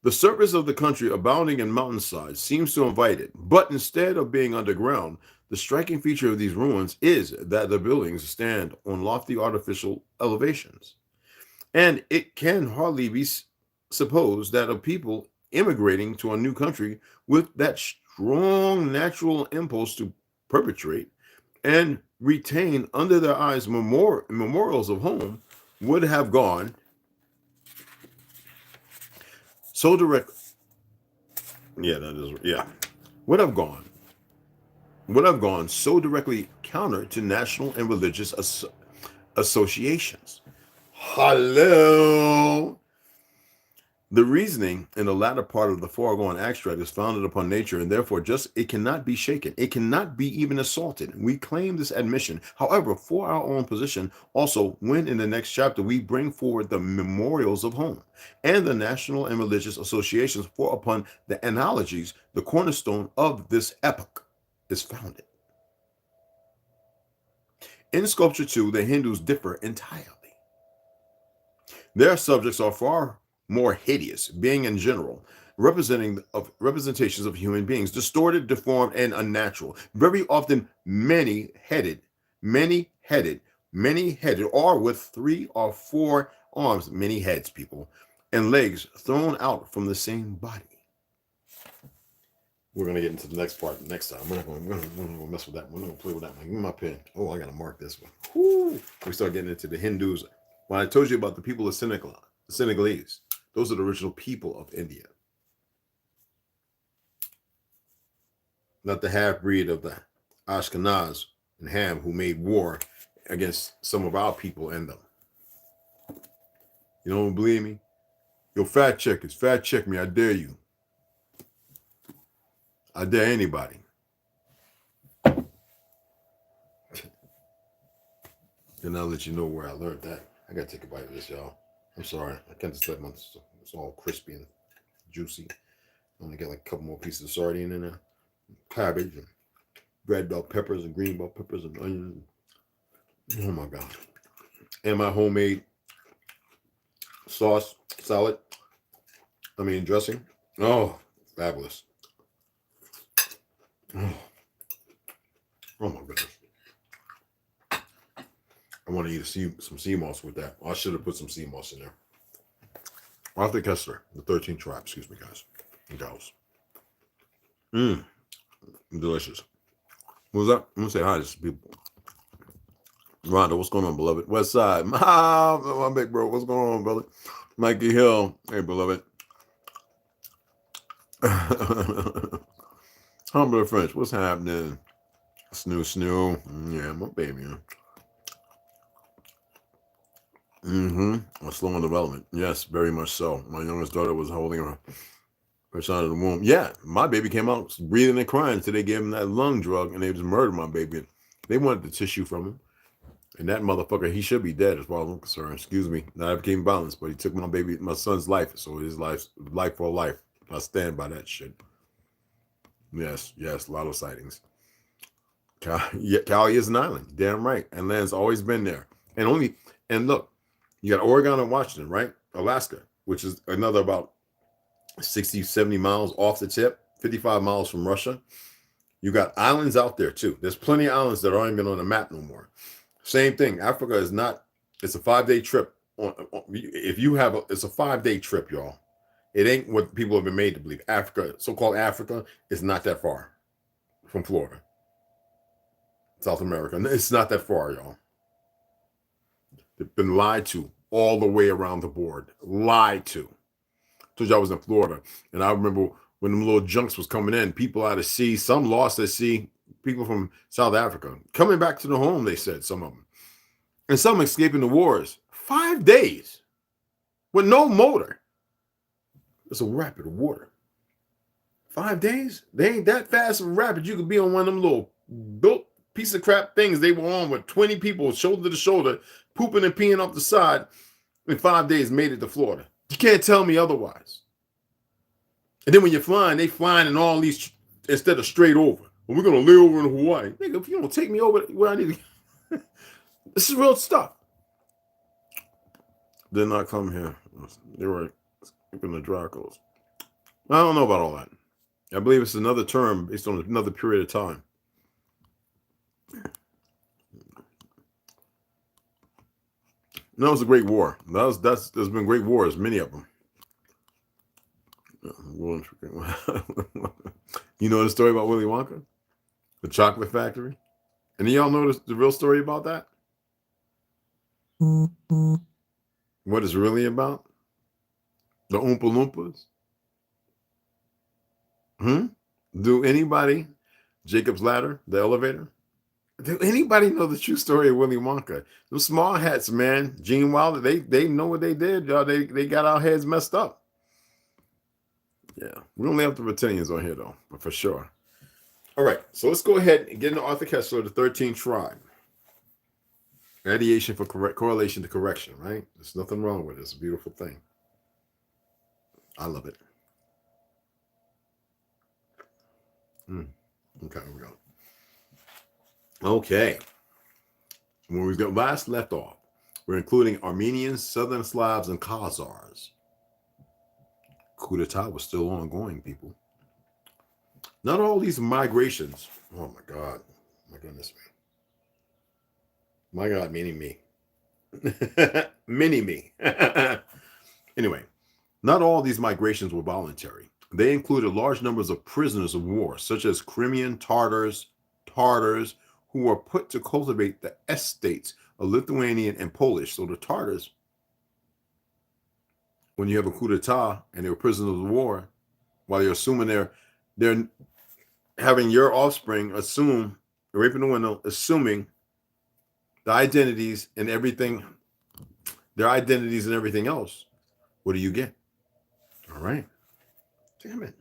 A: The surface of the country, abounding in mountainsides, seems to invite it, but instead of being underground, the striking feature of these ruins is that the buildings stand on lofty artificial elevations. And it can hardly be supposed that a people immigrating to a new country with that strong natural impulse to perpetrate and retain under their eyes memorials of home would have gone so direct. Would have gone so directly counter to national and religious associations. Hello. The reasoning in the latter part of the foregoing extract is founded upon nature, and therefore it cannot be shaken. It cannot be even assaulted. We claim this admission. However, for our own position, also, when in the next chapter we bring forward the memorials of home and the national and religious associations, for upon the analogies, the cornerstone of this epoch is founded. In sculpture, too, the Hindus differ entirely. Their subjects are far more hideous, being in general representations of human beings, distorted, deformed, and unnatural. Very often many-headed, or with 3 or 4 arms, many heads, people, and legs thrown out from the same body. We're going to get into the next part next time. We're going to mess with that. We're going to play with that one. Give me my pen. Oh, I got to mark this one. Woo. We start getting into the Hindus. When I told you about the people of Senegalese, those are the original people of India. Not the half-breed of the Ashkenaz and Ham who made war against some of our people and them. You don't believe me? Yo, fact checkers, fact check me. I dare you. I dare anybody. And I'll let you know where I learned that. I got to take a bite of this, y'all. I'm sorry. I can't just let it's all crispy and juicy. I'm going to get like a couple more pieces of sardine in there. Cabbage and red bell peppers and green bell peppers and onions. Oh my God. And my homemade dressing. Oh, fabulous. Oh my goodness. I want to eat some sea moss with that. I should have put some sea moss in there. Arthur Kessler, the 13th tribe. Excuse me, guys and gals. Delicious. What was that? I'm going to say hi to some people. Rhonda, what's going on, beloved? West Side. My big bro. What's going on, brother? Mikey Hill. Hey, beloved. Humble French. What's happening? Snoo. Yeah, my baby. A slow in development. Yes, very much so. My youngest daughter was holding her side of the womb. Yeah, my baby came out breathing and crying until they gave him that lung drug and they just murdered my baby. They wanted the tissue from him. And that motherfucker, he should be dead as far as I'm concerned. Excuse me. Not advocating violence, but he took my son's life. So his life for life. I stand by that shit. Yes, a lot of sightings. Cali is an island. Damn right. And land's always been there. And look, you got Oregon and Washington, right? Alaska, which is another about 60, 70 miles off the tip, 55 miles from Russia. You got islands out there too. There's plenty of islands that aren't even on the map no more. Same thing. Africa is not, it's a 5-day trip. It's a 5-day trip, y'all. It ain't what people have been made to believe. Africa, so-called Africa, is not that far from Florida. South America. It's not that far, y'all. They've been lied to all the way around the board. Lied to. Told you I was in Florida, and I remember when them little junks was coming in, people out of sea, some lost at sea, people from South Africa. Coming back to the home, they said, some of them. And some escaping the wars. 5 days with no motor. It's a rapid of water. 5 days? They ain't that fast of a rapid. You could be on one of them little built piece of crap things they were on with 20 people shoulder to shoulder, pooping and peeing off the side. In 5 days, made it to Florida. You can't tell me otherwise. And then when you're flying, they flying in all these instead of straight over. Well, we're going to lay over in Hawaii. Nigga, if you don't take me over where I need to. This is real stuff. Did not come here. They were skipping the dry clothes. I don't know about all that. I believe it's another term based on another period of time. No, it's a great war. There's been great wars, many of them. You know the story about Willy Wonka? The chocolate factory? And y'all know the real story about that? What it's really about? The Oompa Loompas? Do anybody, Jacob's Ladder, the elevator? Do anybody know the true story of Willy Wonka? Those small hats, man. Gene Wilder, they know what they did, y'all. They got our heads messed up. Yeah, we only have the reptilians on here though, but for sure. All right, so let's go ahead and get into Arthur Kessler, the 13th tribe. Radiation for correlation to correction, right? There's nothing wrong with it. It's a beautiful thing. I love it. Okay, here we go. Okay. When we got last left off, we're including Armenians, Southern Slavs, and Khazars. Coup d'etat was still ongoing, people. Not all these migrations. Oh my God. My goodness. My God, meaning me. Mini me. Anyway, not all these migrations were voluntary. They included large numbers of prisoners of war, such as Crimean Tartars, who were put to cultivate the estates of Lithuanian and Polish. So the Tartars, when you have a coup d'etat and they were prisoners of war, while you're assuming they're having your offspring assume, raping the window, assuming the identities and everything, their identities and everything else, what do you get? All right. Damn it.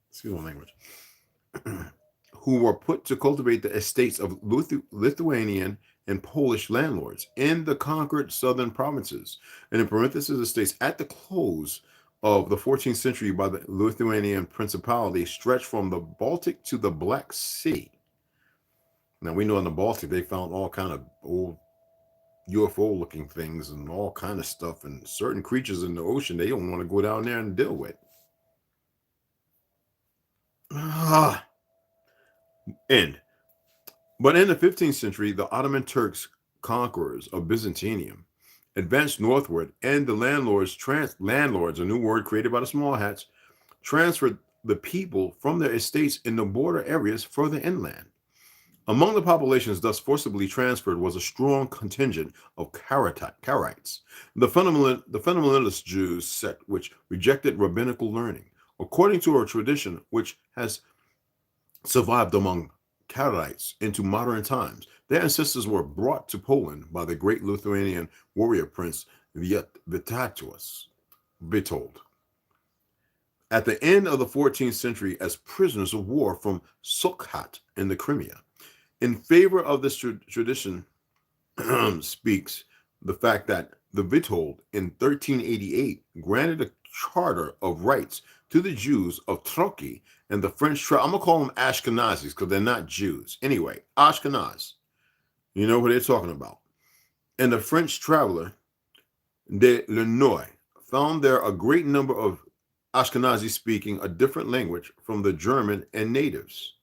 A: Excuse my language. Who were put to cultivate the estates of Lithuanian and Polish landlords in the conquered southern provinces, and in parentheses, estates at the close of the 14th century by the Lithuanian principality stretched from the Baltic to the Black Sea. Now we know in the Baltic they found all kind of old UFO looking things and all kind of stuff, and certain creatures in the ocean they don't want to go down there and deal with. End. But in the 15th century, the Ottoman Turks, conquerors of Byzantium, advanced northward, and the landlords, a new word created by the small hats, transferred the people from their estates in the border areas further inland. Among the populations thus forcibly transferred was a strong contingent of Karaites, the fundamentalist Jews sect which rejected rabbinical learning. According to a tradition which has survived among Karaites into modern times, their ancestors were brought to Poland by the great Lithuanian warrior prince Witold at the end of the 14th century as prisoners of war from Sukhat in the Crimea. In favor of this tradition speaks the fact that the Witold in 1388 granted a charter of rights to the Jews of Troki and the French tribe. I'm going to call them Ashkenazis because they're not Jews. Anyway, Ashkenaz. You know what they're talking about. And the French traveler de Lenoy found there a great number of Ashkenazi speaking a different language from the German and natives.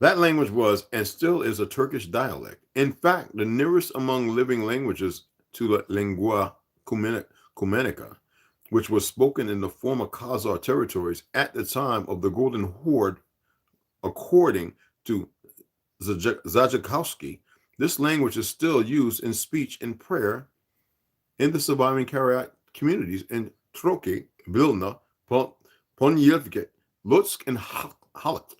A: That language was and still is a Turkish dialect. In fact, the nearest among living languages to the lingua cumanica, which was spoken in the former Khazar territories at the time of the Golden Horde, according to Zajakowski, this language is still used in speech and prayer in the surviving Karaite communities in Troki, Vilna, Ponyevke, Lutsk, and Halit.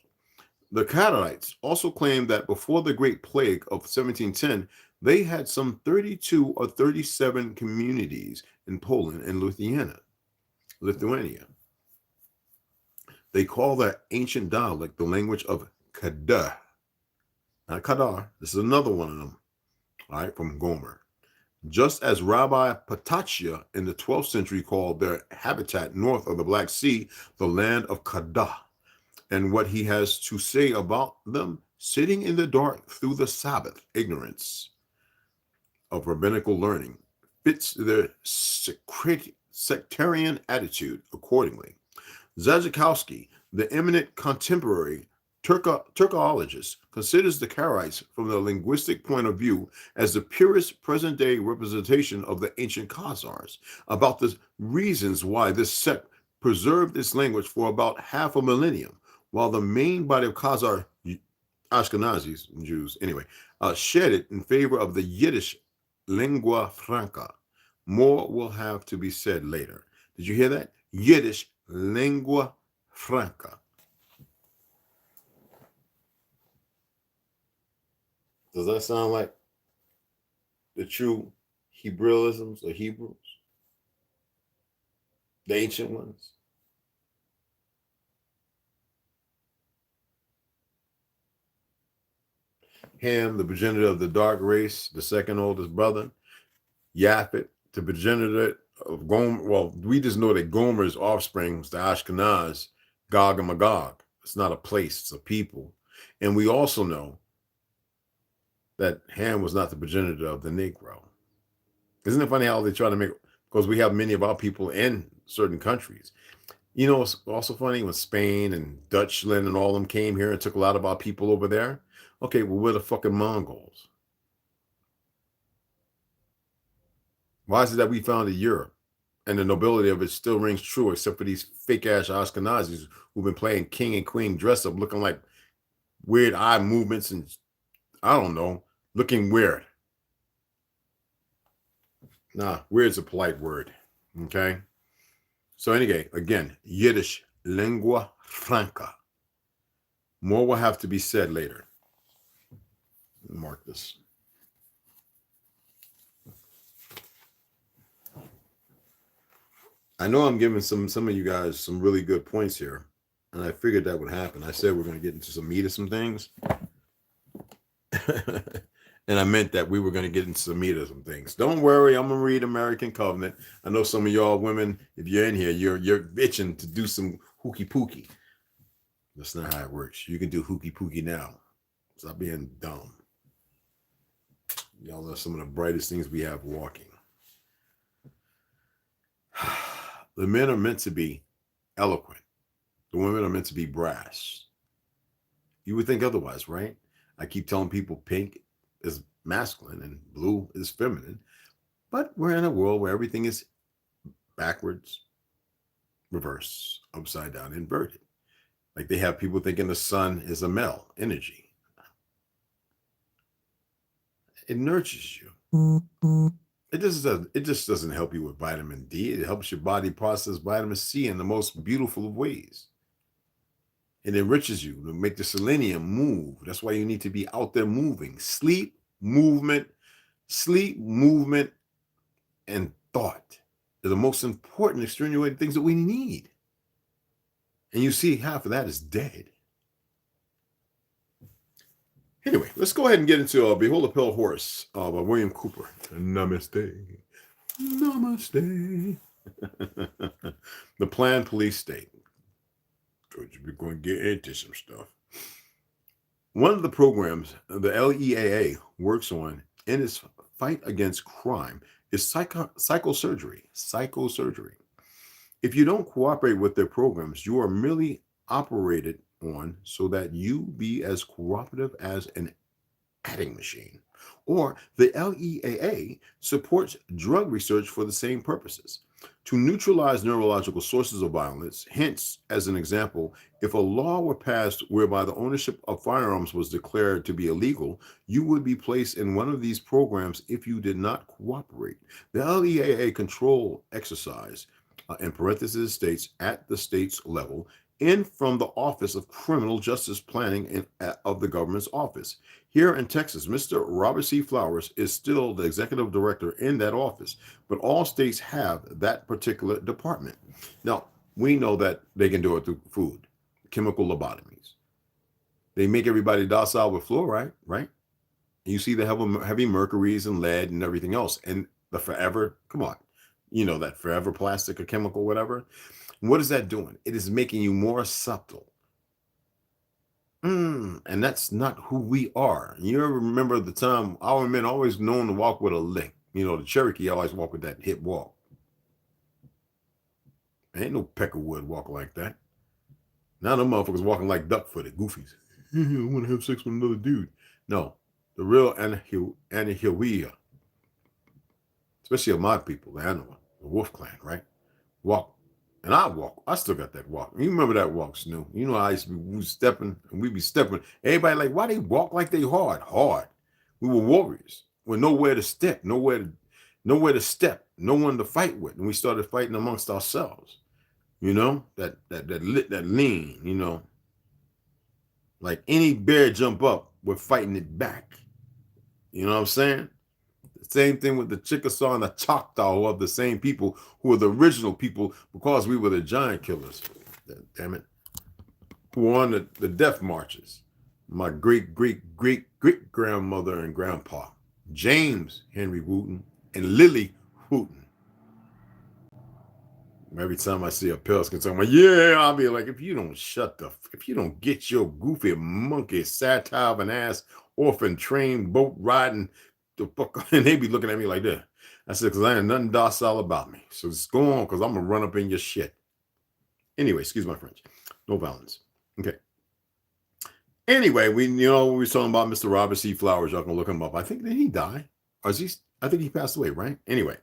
A: The Karaites also claimed that before the Great Plague of 1710, they had some 32 or 37 communities in Poland and Lithuania. They call that ancient dialect the language of Kadar. Not Kadar. This is another one of them, all right, from Gomer. Just as Rabbi Patachia in the 12th century called their habitat north of the Black Sea the land of Kadah, and what he has to say about them sitting in the dark through the Sabbath, ignorance of rabbinical learning, fits their sectarian attitude accordingly. Zajakowski, the eminent contemporary Turkologist, considers the Karaites from the linguistic point of view as the purest present-day representation of the ancient Khazars. About the reasons why this sect preserved its language for about half a millennium, while the main body of Khazar Ashkenazis, Jews, shed it in favor of the Yiddish lingua franca. More will have to be said later. Did you hear that? Yiddish lingua franca. Does that sound like the true Hebraisms or Hebrews? The ancient ones? Ham, the progenitor of the dark race, the second oldest brother. Japhet, the progenitor of Gomer. Well, we just know that Gomer's offspring was the Ashkenaz, Gog and Magog. It's not a place, it's a people. And we also know that Ham was not the progenitor of the Negro. Isn't it funny how they try to make, because we have many of our people in certain countries. You know, it's also funny when Spain and Dutchland and all of them came here and took a lot of our people over there. Okay, well, we're the fucking Mongols. Why is it that we founded Europe and the nobility of it still rings true, except for these fake ass Ashkenazis who've been playing king and queen dress up, looking like weird eye movements and I don't know, looking weird. Nah, weird's a polite word. Okay. So anyway, again, Yiddish, lingua franca. More will have to be said later. Mark this. I know I'm giving some of you guys some really good points here, and I figured that would happen. I said we're going to get into some meat of some things, and I meant that we were going to get into some meat of some things. Don't worry, I'm going to read American Covenant. I know some of y'all women, if you're in here, you're itching to do some hooky pooky. That's not how it works. You can do hooky pooky now. Stop being dumb. Y'all are some of the brightest things we have walking. The men are meant to be eloquent. The women are meant to be brass. You would think otherwise, right? I keep telling people pink is masculine and blue is feminine. But we're in a world where everything is backwards, reverse, upside down, inverted. Like they have people thinking the sun is a male energy. It nurtures you. It just doesn't help you with vitamin D. It helps your body process vitamin C in the most beautiful of ways. It enriches you to make the selenium move. That's why you need to be out there moving. Sleep, movement, and thought are the most important extenuating things that we need. And you see half of that is dead. Anyway, let's go ahead and get into Behold a Pale Horse by William Cooper. Namaste. Namaste. The planned police state. We're going to get into some stuff. One of the programs the LEAA works on in its fight against crime is psychosurgery. Psychosurgery. If you don't cooperate with their programs, you are merely operated on so that you be as cooperative as an adding machine. Or the LEAA supports drug research for the same purposes. To neutralize neurological sources of violence, hence, as an example, if a law were passed whereby the ownership of firearms was declared to be illegal, you would be placed in one of these programs if you did not cooperate. The LEAA control exercise, in parentheses, states at the state's level, in from the Office of Criminal Justice Planning of the government's office. Here in Texas, Mr. Robert C. Flowers is still the executive director in that office, but all states have that particular department. Now, we know that they can do it through food, chemical lobotomies. They make everybody docile with fluoride, right? And you see the heavy mercuries and lead and everything else. And the forever, come on, you know, that forever plastic or chemical, whatever. What is that doing? It is making you more subtle. And that's not who we are. You ever remember the time our men always known to walk with a lick? You know, the Cherokee always walk with that hip walk. Ain't no peckerwood walk like that. Now them motherfuckers walking like duck-footed goofies. I want to have sex with another dude. No, the real Anahiwia, especially of my people, the Anawa, the Wolf Clan, right? Walk. And I walk. I still got that walk. You remember that walk, Snoo? You know, I used to be we stepping and we be stepping. Everybody like, why they walk like they hard? Hard. We were warriors with nowhere to step, nowhere to step, no one to fight with. And we started fighting amongst ourselves. You know, that lean, you know. Like any bear jump up, we're fighting it back. You know what I'm saying? The same thing with the Chickasaw and the Choctaw, who are the same people who are the original people because we were the giant killers. Damn it. Who were on the death marches. My great grandmother and grandpa, James Henry Wooten and Lily Wooten. Every time I see a Pelican, I'm like, yeah, I'll be like, if you don't get your goofy monkey satire of an ass orphan train boat riding the fuck, and they be looking at me like that. I said, because I ain't nothing docile about me. So just go on, because I'm gonna run up in your shit. Anyway, excuse my French. No violence. Okay. Anyway, we were talking about Mr. Robert C. Flowers. Y'all can look him up. I think, did he die? Or is he? I think he passed away, right? Anyway.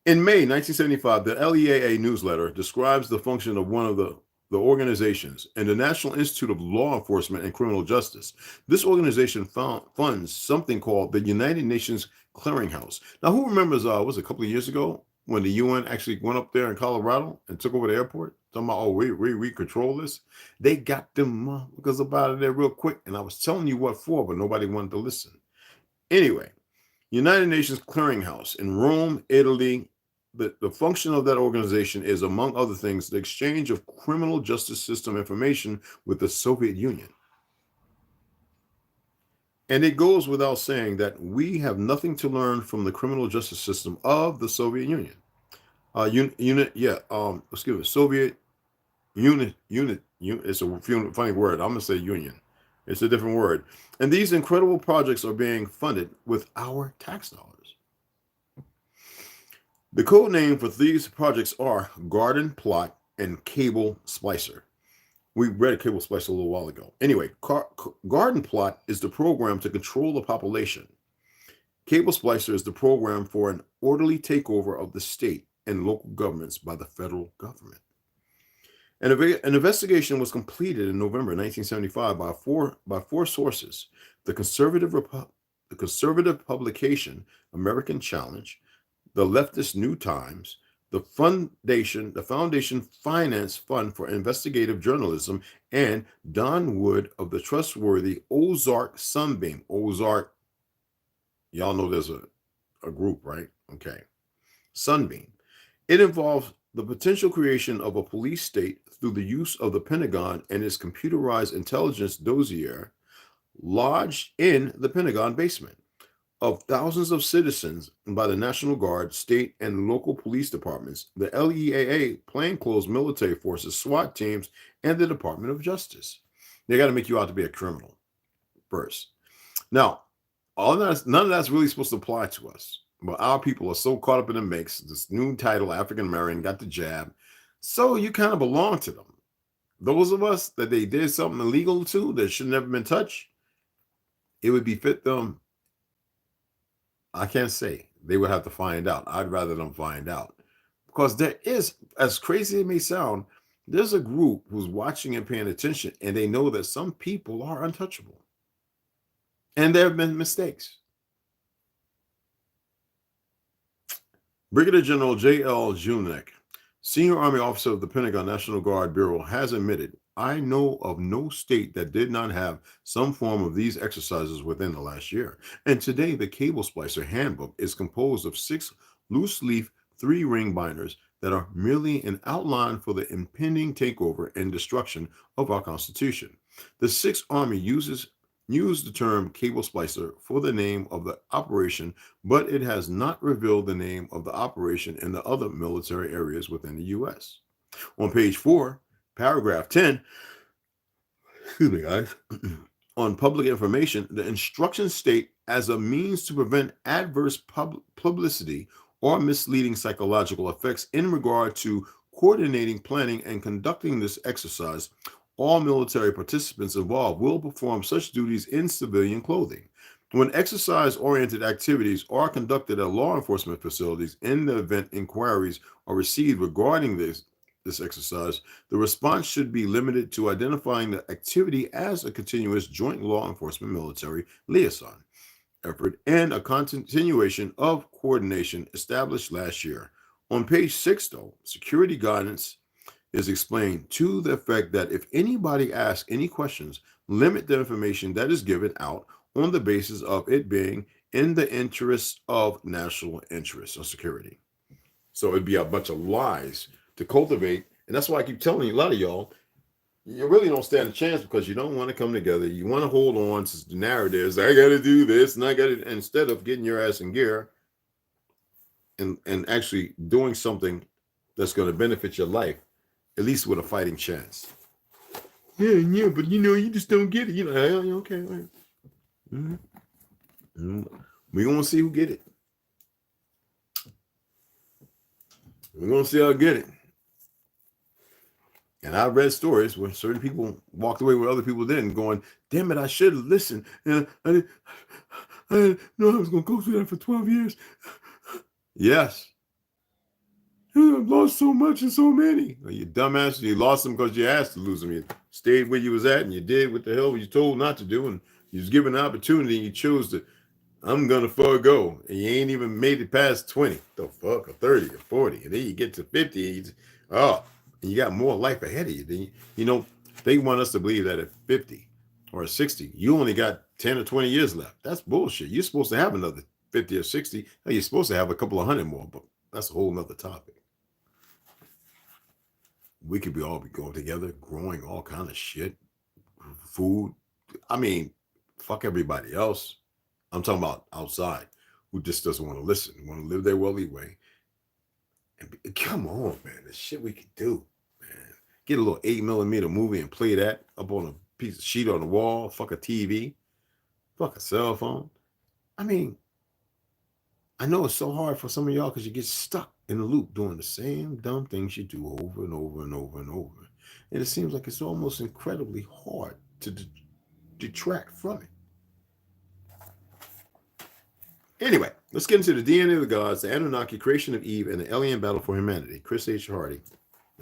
A: In May 1975, the LEAA newsletter describes the function of one of the organizations and the National Institute of Law Enforcement and Criminal Justice. This organization funds something called the United Nations Clearinghouse. Now, who remembers, was it a couple of years ago when the UN actually went up there in Colorado and took over the airport? Talking about, oh, we control this. They got them because about it there real quick. And I was telling you what for, but nobody wanted to listen. Anyway, United Nations Clearinghouse in Rome, Italy. The function of that organization is, among other things, the exchange of criminal justice system information with the Soviet Union. And it goes without saying that we have nothing to learn from the criminal justice system of the Soviet Union. Soviet unit. It's a funny word. I'm gonna say union. It's a different word. And these incredible projects are being funded with our tax dollars. The code name for these projects are Garden Plot and Cable Splicer. We read Cable Splicer a little while ago. Anyway, Garden Plot is the program to control the population. Cable Splicer is the program for an orderly takeover of the state and local governments by the federal government. An investigation was completed in November 1975 by four sources: the conservative publication American Challenge, the leftist New Times, the Foundation Finance Fund for Investigative Journalism, and Don Wood of the trustworthy Ozark Sunbeam. Ozark, y'all know there's a group, right? Okay. Sunbeam. It involves the potential creation of a police state through the use of the Pentagon and its computerized intelligence dossier lodged in the Pentagon basement of thousands of citizens by the National Guard, state and local police departments, the LEAA, plainclothes military forces, SWAT teams, and the Department of Justice. They got to make you out to be a criminal first. Now, none of that's really supposed to apply to us, but our people are so caught up in the mix. This new title, African American, got the jab, so you kind of belong to them. Those of us that they did something illegal to that should never been touched, it would befit them. I can't say. They would have to find out. I'd rather them find out. Because there is, as crazy as it may sound, there's a group who's watching and paying attention, and they know that some people are untouchable. And there have been mistakes. Brigadier General J.L. Junek, Senior Army Officer of the Pentagon National Guard Bureau, has admitted, I know of no state that did not have some form of these exercises within the last year. And today, the Cable Splicer Handbook is composed of 6 loose-leaf 3-ring binders that are merely an outline for the impending takeover and destruction of our Constitution. The 6th Army used the term Cable Splicer for the name of the operation, but it has not revealed the name of the operation in the other military areas within the U.S. On page 4, paragraph 10, excuse me, guys, on public information, the instructions state, as a means to prevent adverse publicity or misleading psychological effects in regard to coordinating, planning, and conducting this exercise, all military participants involved will perform such duties in civilian clothing. When exercise-oriented activities are conducted at law enforcement facilities, in the event inquiries are received regarding this exercise, the response should be limited to identifying the activity as a continuous joint law enforcement military liaison effort and a continuation of coordination established last year. On page 6, though, security guidance is explained to the effect that if anybody asks any questions, limit the information that is given out on the basis of it being in the interest of national interest or security. So it'd be a bunch of lies to cultivate. And that's why I keep telling you, a lot of y'all, you really don't stand a chance because you don't want to come together. You want to hold on to the narratives. I got to do this and I got to, instead of getting your ass in gear and actually doing something that's going to benefit your life, at least with a fighting chance. Yeah, but you just don't get it. Okay. Right. Mm-hmm. Mm-hmm. We're going to see who get it. We're going to see how I get it. And I read stories where certain people walked away where other people didn't, going, damn it, I should have listened. And I didn't know I was going to go through that for 12 years. Yes. I've lost so much and so many. Well, you dumbass, you lost them because you asked to lose them. You stayed where you was at and you did what the hell you told not to do. And you was given an opportunity and you chose to, I'm going to forego. And you ain't even made it past 20. The fuck, or 30 or 40. And then you get to 50 and and you got more life ahead of you. Then, they want us to believe that at 50 or 60, you only got 10 or 20 years left. That's bullshit. You're supposed to have another 50 or 60. Now, you're supposed to have a couple of hundred more, but that's a whole nother topic. We could all be going together, growing all kind of shit, food. I mean, fuck everybody else. I'm talking about outside who just doesn't want to listen, want to live their worldly way. And come on, man, the shit we could do, man. Get a little 8mm movie and play that up on a piece of sheet on the wall. Fuck a TV, fuck a cell phone. I mean, I know it's so hard for some of y'all because you get stuck in the loop doing the same dumb things you do over and over and over and over. And it seems like it's almost incredibly hard to detract from it. Anyway, let's get into the DNA of the gods, the Anunnaki, creation of Eve, and the alien battle for humanity. Chris H. Hardy.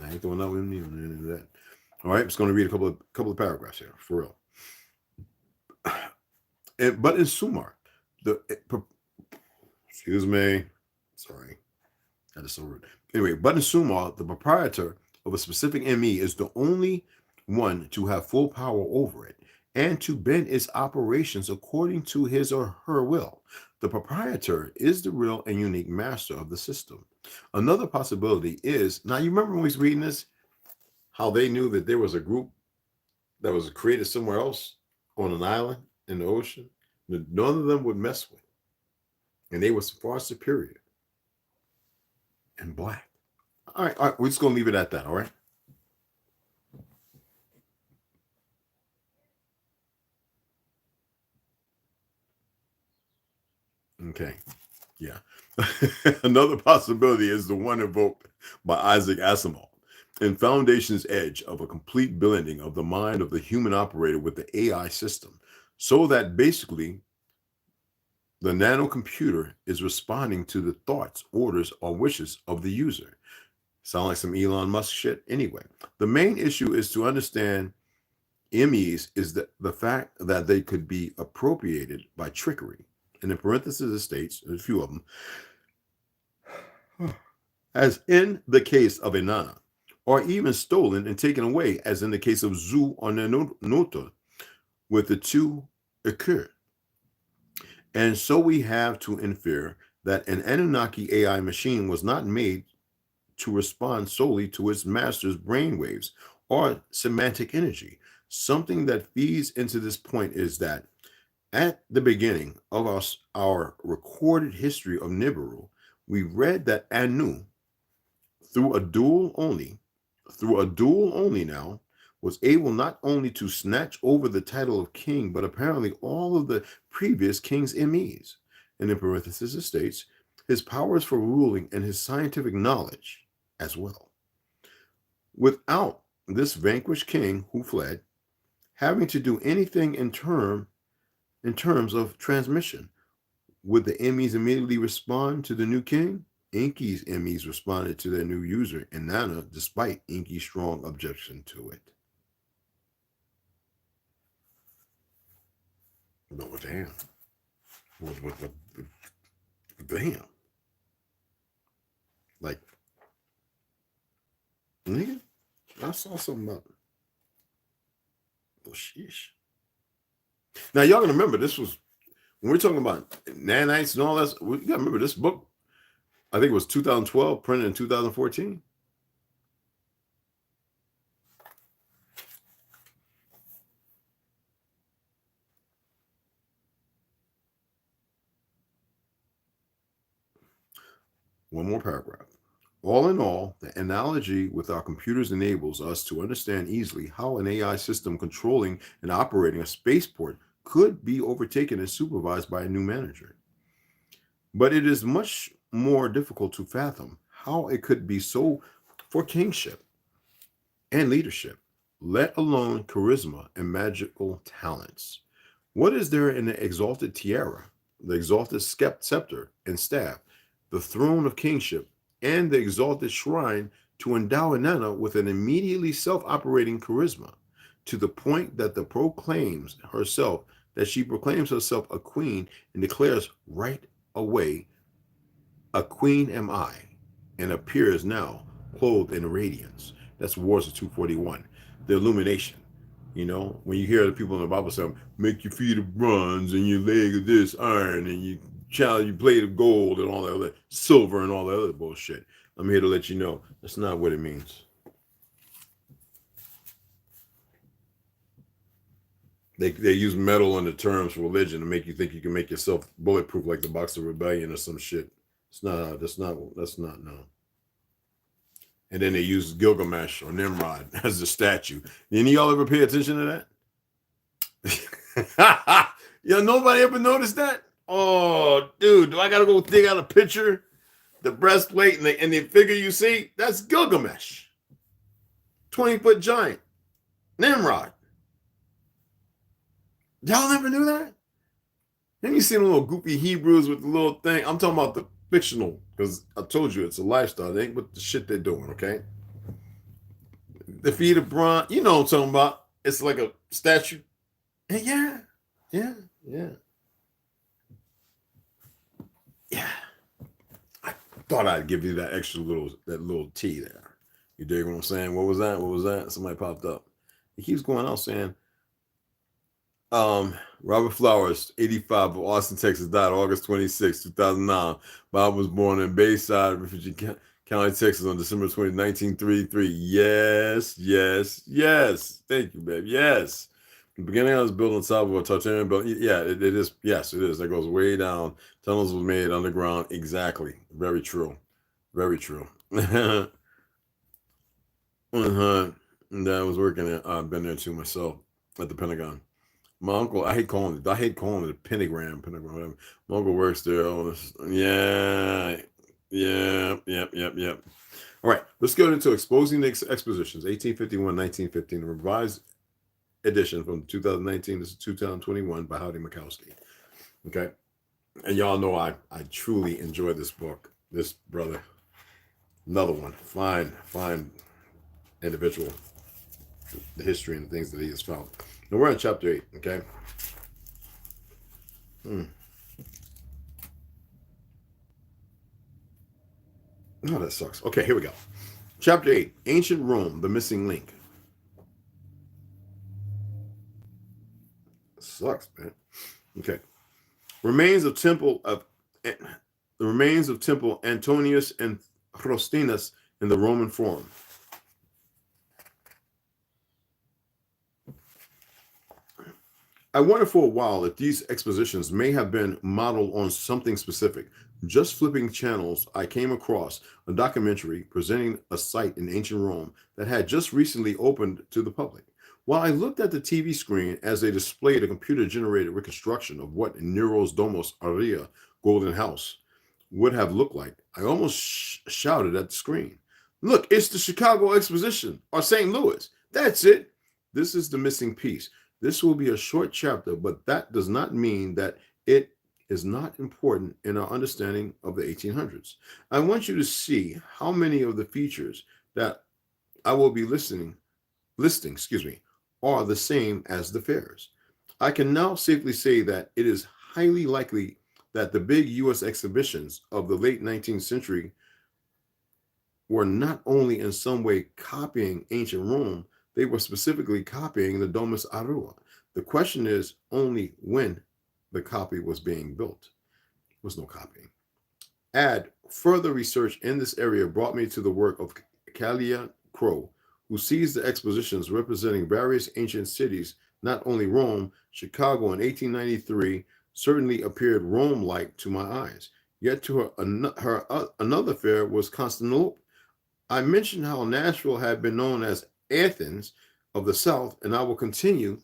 A: I ain't throwing out with me on that. All right, I'm just going to read a couple of paragraphs here, for real. But in Sumar, excuse me, sorry, that is so rude. Anyway, but in Sumar, the proprietor of a specific ME is the only one to have full power over it and to bend its operations according to his or her will. The proprietor is the real and unique master of the system. Another possibility is, now you remember when we was reading this, how they knew that there was a group that was created somewhere else on an island in the ocean that none of them would mess with. And they were far superior and black. All right, we're just going to leave it at that, all right? Okay, yeah. Another possibility is the one invoked by Isaac Asimov in Foundation's Edge of a complete blending of the mind of the human operator with the AI system, so that basically the nanocomputer is responding to the thoughts, orders, or wishes of the user. Sound like some Elon Musk shit? Anyway, the main issue is to understand MEs is the fact that they could be appropriated by trickery. And in parentheses, it states, there's a few of them, as in the case of Inanna, or even stolen and taken away, as in the case of Zu or Nenoto, with the two occur. And so we have to infer that an Anunnaki AI machine was not made to respond solely to its master's brainwaves or semantic energy. Something that feeds into this point is that at the beginning of our recorded history of Nibiru, we read that Anu, through a duel only now, was able not only to snatch over the title of king, but apparently all of the previous king's MEs. And in parentheses, it states, his powers for ruling and his scientific knowledge as well. Without this vanquished king who fled, having to do anything in terms of transmission, would the MEs immediately respond to the new king? Inky's MEs responded to their new user, Inanna, despite Inky's strong objection to it. No, damn. Damn. Like, nigga, I saw something about it. Oh, sheesh. Now, y'all gonna remember this was When we're talking about nanites and all that, we got to remember this book, I think it was 2012, printed in 2014. One more paragraph. All in all, the analogy with our computers enables us to understand easily how an AI system controlling and operating a spaceport could be overtaken and supervised by a new manager. But it is much more difficult to fathom how it could be so for kingship and leadership, let alone charisma and magical talents. What is there in the exalted tiara, the exalted scepter and staff, the throne of kingship, and the exalted shrine to endow Inanna with an immediately self-operating charisma, to the point that she proclaims herself a queen and declares right away, "A queen am I," and appears now clothed in radiance. That's Wars of 241, the illumination. You know, when you hear the people in the Bible say, "Make your feet of bronze and your leg of this iron and you plate of gold and all that other silver and all that other bullshit," I'm here to let you know that's not what it means. They use metal in the terms for religion to make you think you can make yourself bulletproof like the Box of Rebellion or some shit. It's not. That's not. No. And then they use Gilgamesh or Nimrod as the statue. Any of y'all ever pay attention to that? Yo, nobody ever noticed that? Oh, dude, do I gotta go dig out a picture? The breastplate and the figure you see, that's Gilgamesh. 20-foot giant. Nimrod. Y'all never knew that? Then you see the little goofy Hebrews with the little thing. I'm talking about the fictional, because I told you it's a lifestyle. They ain't what the shit they're doing, okay? The feet of bronze, you know what I'm talking about. It's like a statue. And yeah. I thought I'd give you that extra little tea there. You dig what I'm saying? What was that? Somebody popped up. He keeps going out saying, Robert Flowers, 85, of Austin, Texas, died August 26, 2009. Bob was born in Bayside, Refugee County, Texas on December 20, 1933. Yes. Thank you, babe. Yes. The beginning, I was built on top of a Tartarian building. Yeah, it is. Yes, it is. That goes way down. Tunnels was made underground. Exactly. Very true. Very true. And I was working at, I've been there too myself at the Pentagon. My uncle, I hate calling it a pentagram, whatever. My uncle works there. Yeah. All right, let's go into Exposing the Expositions, 1851-1915, the revised edition from 2019 to 2021 by Howdy Mikowski. Okay, and y'all know I truly enjoy this book. This brother, another one, fine individual, the history and the things that he has found. Now we're in chapter 8, okay? Oh, that sucks. Okay, here we go. Chapter 8, Ancient Rome, the Missing Link. Sucks, man. Okay. The remains of Temple Antonius and Faustinus in the Roman Forum. I wondered for a while if these expositions may have been modeled on something specific. Just flipping channels, I came across a documentary presenting a site in ancient Rome that had just recently opened to the public. While I looked at the TV screen as they displayed a computer-generated reconstruction of what Nero's Domus Aurea, Golden House, would have looked like, I almost shouted at the screen. Look, it's the Chicago Exposition, or St. Louis. That's it. This is the missing piece. This will be a short chapter, but that does not mean that it is not important in our understanding of the 1800s. I want you to see how many of the features that I will be listing, are the same as the fairs. I can now safely say that it is highly likely that the big U.S. exhibitions of the late 19th century were not only in some way copying ancient Rome, they were specifically copying the Domus Aurea. The question is only when the copy was being built. There was no copying. Further research in this area brought me to the work of Kalia Crow, who sees the expositions representing various ancient cities, not only Rome. Chicago in 1893 certainly appeared Rome-like to my eyes. Yet to another fair was Constantinople. I mentioned how Nashville had been known as Athens of the South, and I will continue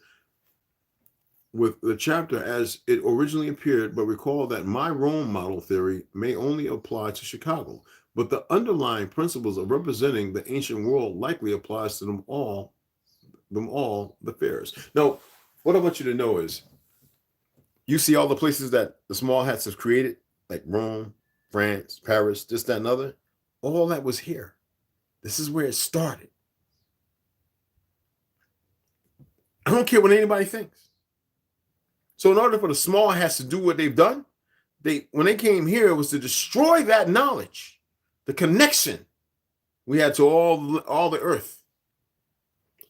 A: with the chapter as it originally appeared, but recall that my Rome model theory may only apply to Chicago, but the underlying principles of representing the ancient world likely applies to them all, the fairs. Now, what I want you to know is, you see all the places that the small hats have created, like Rome, France, Paris, this, that, and other. All that was here. This is where it started. I don't care what anybody thinks. So in order for the small hats to do what they've done, when they came here, it was to destroy that knowledge, the connection we had to all the earth.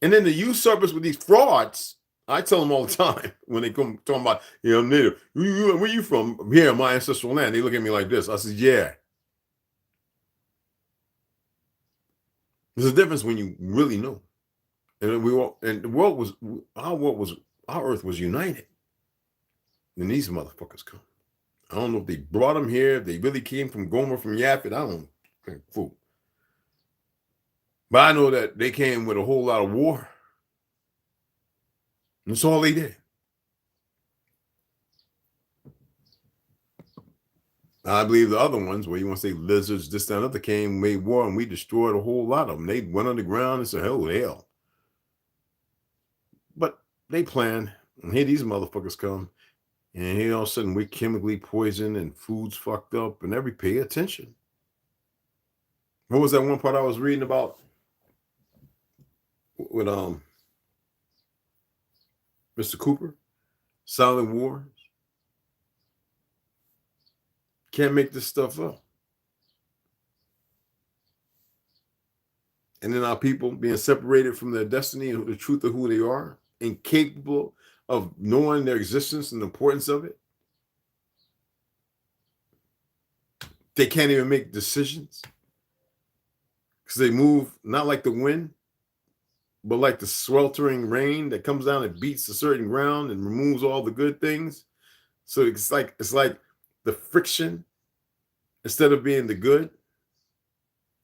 A: And then the usurpers with these frauds, I tell them all the time when they come talking about, I'm native. Where you from? I'm here, my ancestral land. They look at me like this. I said, yeah. There's a difference when you really know. And our earth was united. And these motherfuckers come. I don't know if they brought them here, if they really came from Gomer, from Yaphet. I don't think fool. But I know that they came with a whole lot of war. And that's all they did. I believe the other ones, where you want to say lizards, this, that, and other, came, made war, and we destroyed a whole lot of them. They went underground and said, hell. But they planned. And here these motherfuckers come. And here all of a sudden we're chemically poisoned and food's fucked up and pay attention. What was that one part I was reading about with Mr. Cooper? Silent Wars. Can't make this stuff up. And then our people being separated from their destiny and the truth of who they are, incapable of knowing their existence and the importance of it. They can't even make decisions because they move not like the wind, but like the sweltering rain that comes down and beats a certain ground and removes all the good things. So it's like the friction instead of being the good.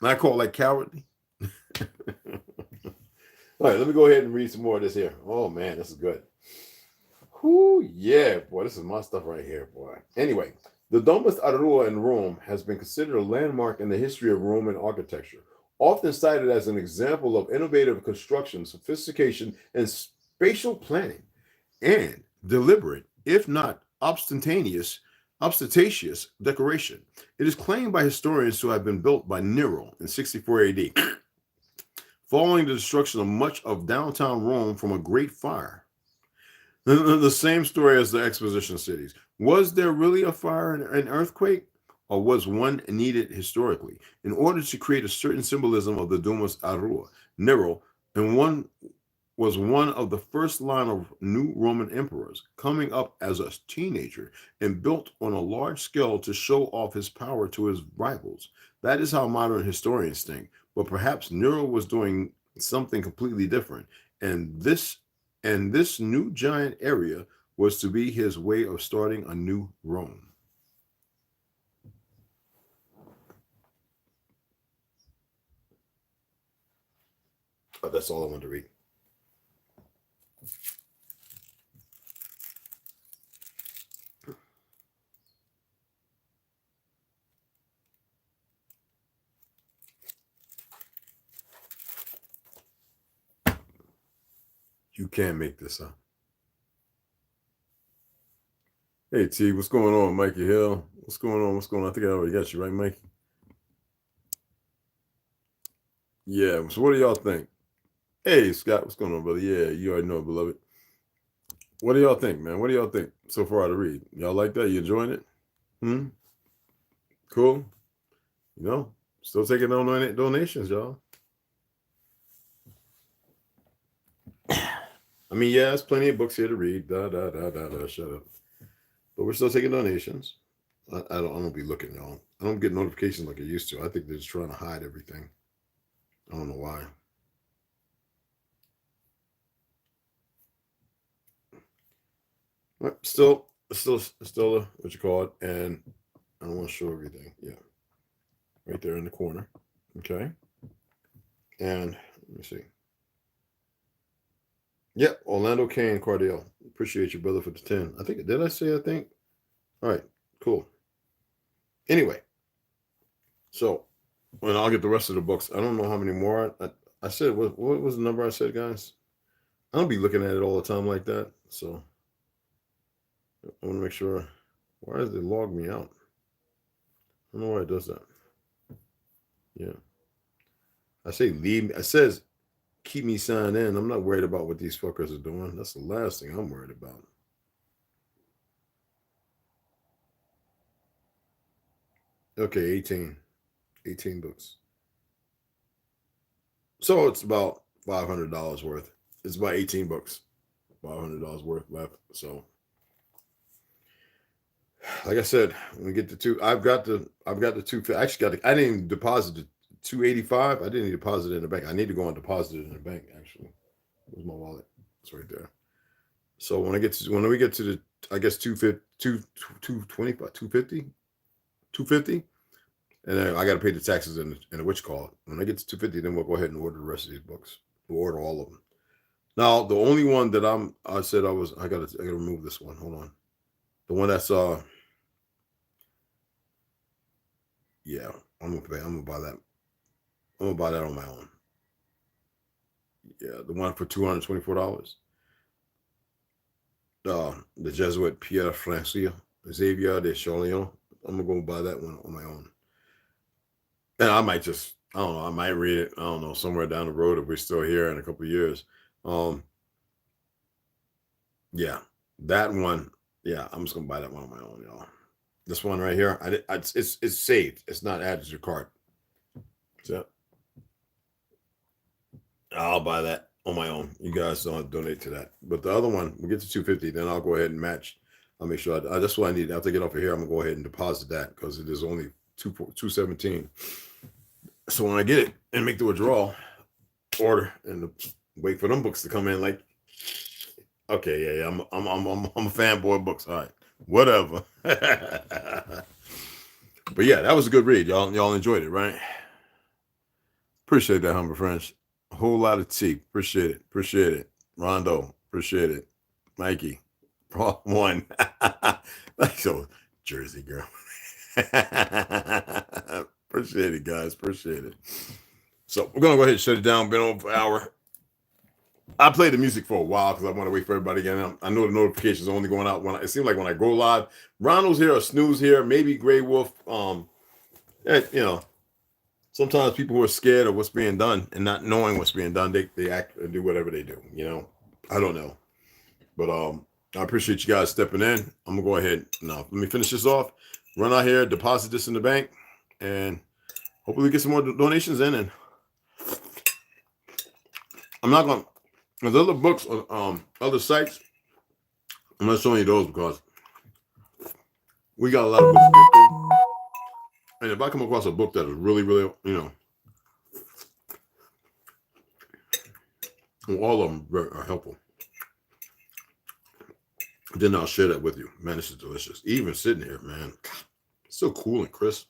A: And I call it like cowardly. All right, let me go ahead and read some more of this here. Oh man, this is good. Whoo, yeah, boy, this is my stuff right here, boy. Anyway, the Domus Arrua in Rome has been considered a landmark in the history of Roman architecture, often cited as an example of innovative construction, sophistication, and spatial planning, and deliberate, if not ostentatious decoration. It is claimed by historians to have been built by Nero in 64 AD, following the destruction of much of downtown Rome from a great fire. The same story as the exposition cities. Was there really a fire and an earthquake, or was one needed historically in order to create a certain symbolism of the Domus Aurea? Nero, and was one of the first line of new Roman emperors, coming up as a teenager and built on a large scale to show off his power to his rivals. That is how modern historians think. But perhaps Nero was doing something completely different, and this new giant area was to be his way of starting a new Rome. Oh, that's all I wanted to read. You can't make this up. Hey, T, what's going on, Mikey Hill? What's going on? I think I already got you, right, Mikey? Yeah, so what do y'all think? Hey, Scott, what's going on, brother? Yeah, you already know, beloved. What do y'all think, man? What do y'all think so far to read? Y'all like that? You enjoying it? Cool. Still taking on donations, y'all. I mean, yeah, there's plenty of books here to read. Shut up. But we're still taking donations. I don't be looking, y'all. I don't get notifications like I used to. I think they're just trying to hide everything. I don't know why. But still what you call it, and I don't want to show everything. Yeah, right there in the corner. Okay, and let me see. Yep, Orlando Kane Cardale. Appreciate you, brother, for the 10. I think, did I say, I think? All right, cool. Anyway, so when I'll get the rest of the books, I don't know how many more. I said, what was the number I said, guys? I don't be looking at it all the time like that. So I want to make sure. Why does it log me out? I don't know why it does that. Yeah. I say leave me. It says keep me signed in. I'm not worried about what these fuckers are doing. That's the last thing I'm worried about. Okay, 18 books. So it's about $500 worth. It's about 18 books, $500 worth left. So, like I said, when we get to two, I've got the two. I actually got. I didn't even deposit the 285. I didn't deposit it in the bank. I need to go and deposit it in the bank. Actually, where's my wallet? It's right there. So when we get to the, I guess 225, 250, 250. And then I got to pay the taxes and the which call. When I get to 250, then we'll go ahead and order the rest of these books. We'll order all of them. Now, the only one that I gotta remove this one. Hold on. The one that's yeah, I'm gonna buy that. I'm gonna buy that on my own. Yeah, the one for $224. The Jesuit Pierre Francis Xavier de Charlion. I'm gonna go buy that one on my own. And I might just, I don't know, I might read it, I don't know, somewhere down the road if we're still here in a couple of years. Yeah, that one, yeah, I'm just gonna buy that one on my own, y'all. This one right here, it's saved. It's not added to your cart. So I'll buy that on my own. You guys don't donate to that. But the other one, we get to 250, then I'll go ahead and match. I'll make sure that's what I need. After I get off of here, I'm gonna go ahead and deposit that because it is only 217. So when I get it and make the withdrawal, order and wait for them books to come in, like, okay, yeah, I'm a fanboy of books. All right, whatever. But yeah, that was a good read. Y'all enjoyed it, right? Appreciate that, Humber French. A whole lot of tea. Appreciate it. Rondo, appreciate it. Mikey, one. Like so, Jersey girl. Appreciate it, guys. Appreciate it. So we're gonna go ahead and shut it down. Been over an hour. I played the music for a while because I want to wait for everybody again. I know the notifications are only going out when it seems like when I go live. Ronald's here, or Snooze here, maybe Grey Wolf. Sometimes people who are scared of what's being done and not knowing what's being done, they act and do whatever they do. I don't know, but I appreciate you guys stepping in. I'm gonna go ahead now. Let me finish this off. Run out here, deposit this in the bank, and hopefully we get some more donations in. And I'm not gonna. There's other books on other sites. I'm not showing you those because we got a lot of books to get through. And if I come across a book that is really, really, all of them are helpful, then I'll share that with you. Man, this is delicious. Even sitting here, man, it's so cool and crisp.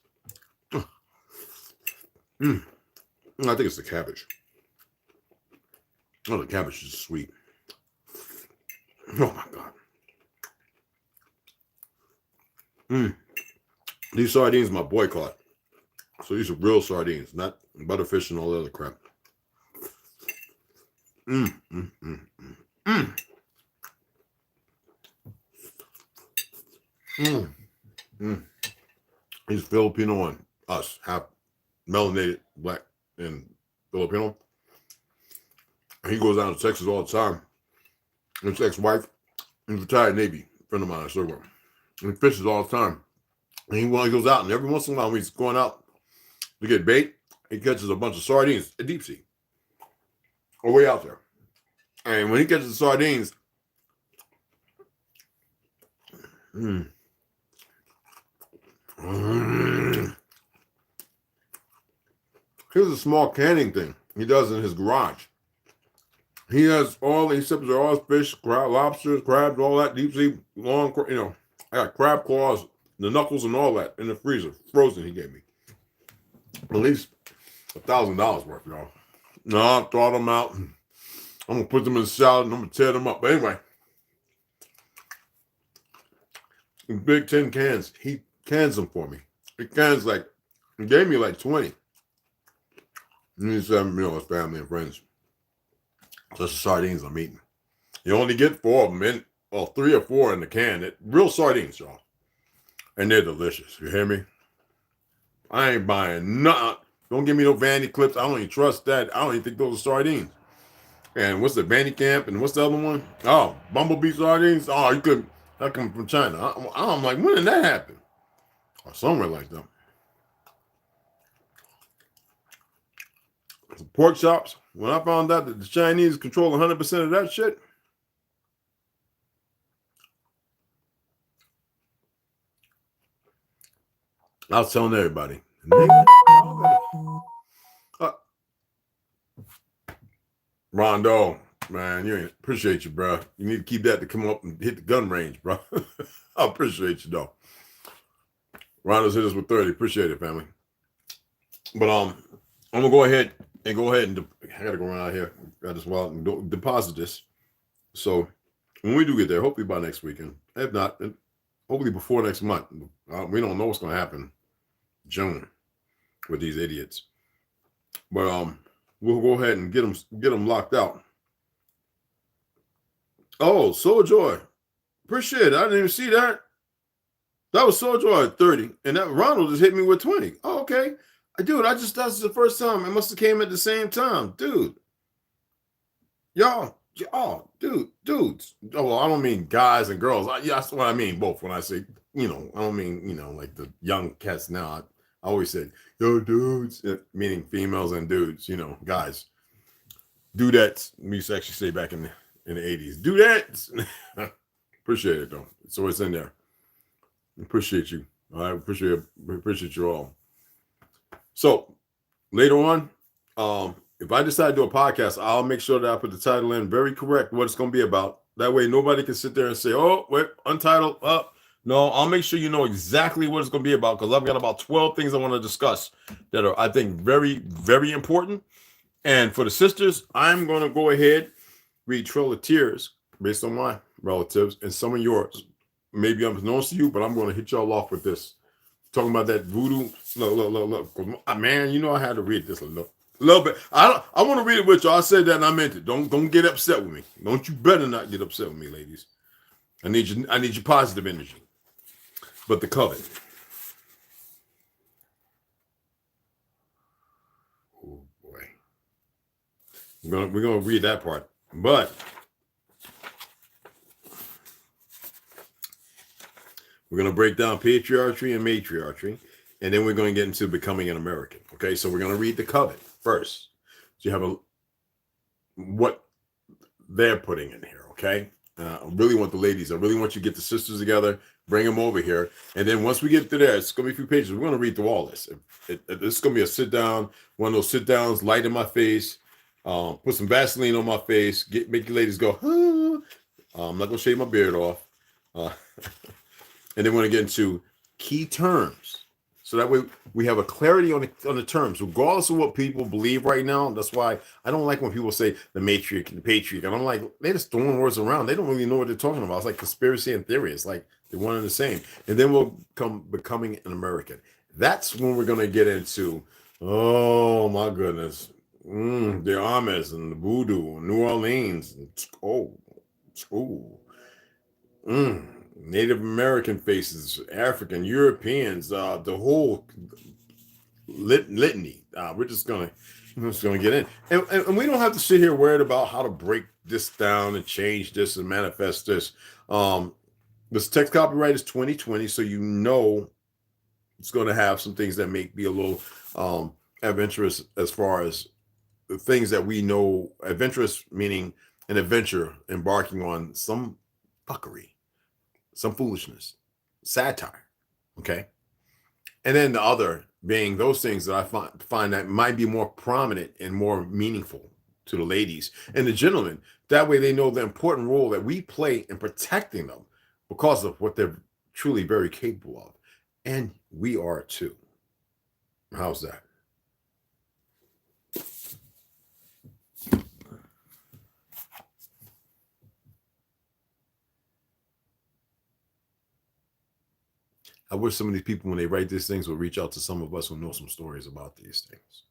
A: I think it's the cabbage. Oh, the cabbage is sweet. Oh my God. These sardines my boy caught. So these are real sardines, not butterfish and all that other crap. He's Filipino and us, half melanated black and Filipino. He goes down to Texas all the time. His ex-wife, he's retired Navy, friend of mine, so he fishes all the time. And he goes out, and every once in a while, when he's going out to get bait, he catches a bunch of sardines at deep sea, or way out there. And when he catches the sardines, Here's a small canning thing he does in his garage. He has all, he sips are all fish, crab, lobsters, crabs, all that deep sea, long, you know, I got crab claws, the knuckles and all that in the freezer, frozen he gave me. At least $1,000 worth, y'all. No, I thought them out. I'm going to put them in the salad and I'm going to tear them up. But anyway, in big tin cans, he cans them for me. He cans like, he gave me like 20. And he said, you know, his family and friends. Just the sardines I'm eating. You only get 4 of them in, well, 3 or 4 in the can. Real sardines, y'all. And they're delicious. You hear me? I ain't buying nothing. Don't give me no vanity clips. I don't even trust that. I don't even think those are sardines. And what's the Vandy Camp? And what's the other one? Oh, Bumblebee sardines. Oh, you could. That comes from China. I'm like, when did that happen? Or somewhere like that. Some pork chops. When I found out that the Chinese control 100% of that shit, I was telling everybody. Rondo, man, you ain't appreciate you, bro. You need to keep that to come up and hit the gun range, bro. I appreciate you, though. Rondo's hit us with 30. Appreciate it, family. But I'm gonna go ahead and I gotta go around here. Got this wallet and deposit this. So when we do get there, hopefully by next weekend. If not, hopefully before next month. We don't know what's gonna happen June with these idiots. But we'll go ahead and get them locked out. Oh, Soul Joy. Appreciate it. I didn't even see that. That was Soul Joy at 30. And that Ronald just hit me with 20. Oh, okay. Dude, that's the first time. It must have came at the same time. Dude. Y'all, dudes. Oh, well, I don't mean guys and girls. Yeah, that's what I mean, both. When I say, you know, I don't mean, you know, like the young cats now. I always said, yo, dudes, meaning females and dudes, you know, guys. Dudettes, we used to actually say back in the 80s. Dudettes. Appreciate it, though. So it's in there. Appreciate you. I appreciate you all. So later on, if I decide to do a podcast, I'll make sure that I put the title in very correct, what it's going to be about. That way, nobody can sit there and say, oh, wait, untitled, up. No, I'll make sure you know exactly what it's going to be about, because I've got about 12 things I want to discuss that are, I think, very, very important. And for the sisters, I'm going to go ahead, read Trail of Tears based on my relatives and some of yours. Maybe I'm known to you, but I'm going to hit y'all off with this. Talking about that voodoo. Look. Man, you know I had to read this a little bit. I want to read it with y'all. I said that and I meant it. Don't get upset with me. Don't you better not get upset with me, ladies. I need your positive energy. But the covet. Oh boy. We're gonna read that part. But we're going to break down patriarchy and matriarchy, and then we're going to get into becoming an American. Okay, so we're going to read the covet first. So you have what they're putting in here, okay? I really want the ladies. I really want you to get the sisters together, bring them over here, and then once we get to there, it's going to be a few pages. We're going to read through all this. This is going to be a sit-down, one of those sit-downs, light in my face, put some Vaseline on my face, make you ladies go, I'm not going to shave my beard off. And then we're going to get into key terms. So that way we have a clarity on the terms, regardless of what people believe right now. That's why I don't like when people say the matriarch and the patriarch. And I'm like, they're just throwing words around. They don't really know what they're talking about. It's like conspiracy and theory. It's like they're one and the same. And then we'll come becoming an American. That's when we're going to get into, oh my goodness, the Amish and the voodoo, New Orleans. Native American faces, African, Europeans, the whole litany. We're just gonna get in, and we don't have to sit here worried about how to break this down and change this and manifest this. This text copyright is 2020, so you know it's going to have some things that may be a little adventurous as far as the things that we know. Adventurous meaning an adventure, embarking on some fuckery, some foolishness, satire. Okay. And then the other being those things that I find that might be more prominent and more meaningful to the ladies and the gentlemen. That way they know the important role that we play in protecting them because of what they're truly very capable of. And we are too. How's that? I wish some of these people, when they write these things, will reach out to some of us who know some stories about these things.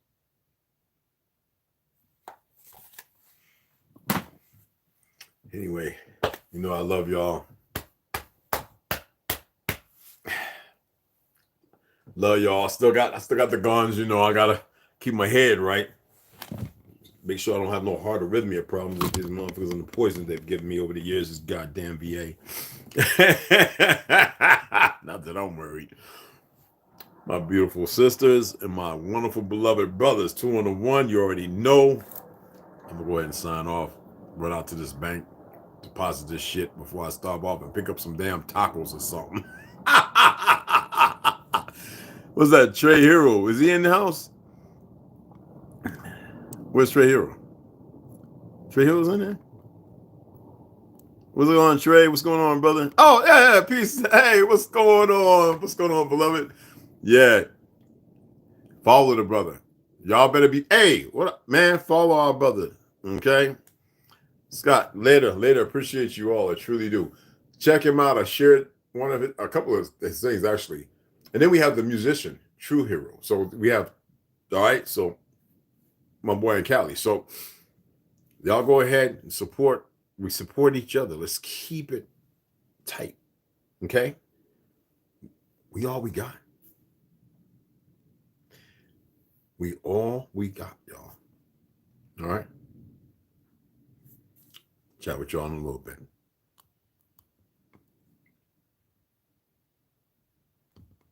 A: Anyway, you know I love y'all. Love y'all. I still got the guns. You know I gotta keep my head right. Make sure I don't have no heart arrhythmia problems with these motherfuckers and the poison they've given me over the years. This goddamn VA. Not that I'm worried. My beautiful sisters and my wonderful beloved brothers, 2 on the 1. You already know. I'm gonna go ahead and sign off. Run out to this bank, deposit this shit before I stop off and pick up some damn tacos or something. What's that? TRU HERU. Is he in the house? Where's TRU HERU? TRU HERU's in there? What's going on, Trey? What's going on, brother? Oh, yeah, peace. Hey, what's going on? What's going on, beloved? Yeah. Follow the brother. Y'all better be, hey, what up, man? Follow our brother. Okay? Scott, later. Appreciate you all. I truly do. Check him out. I shared a couple of his things, actually. And then we have the musician, TRU HERU. So we have, all right, so my boy in Cali. So y'all go ahead and support. We support each other. Let's keep it tight. Okay? We all we got. We all we got, y'all. All right? Chat with y'all in a little bit.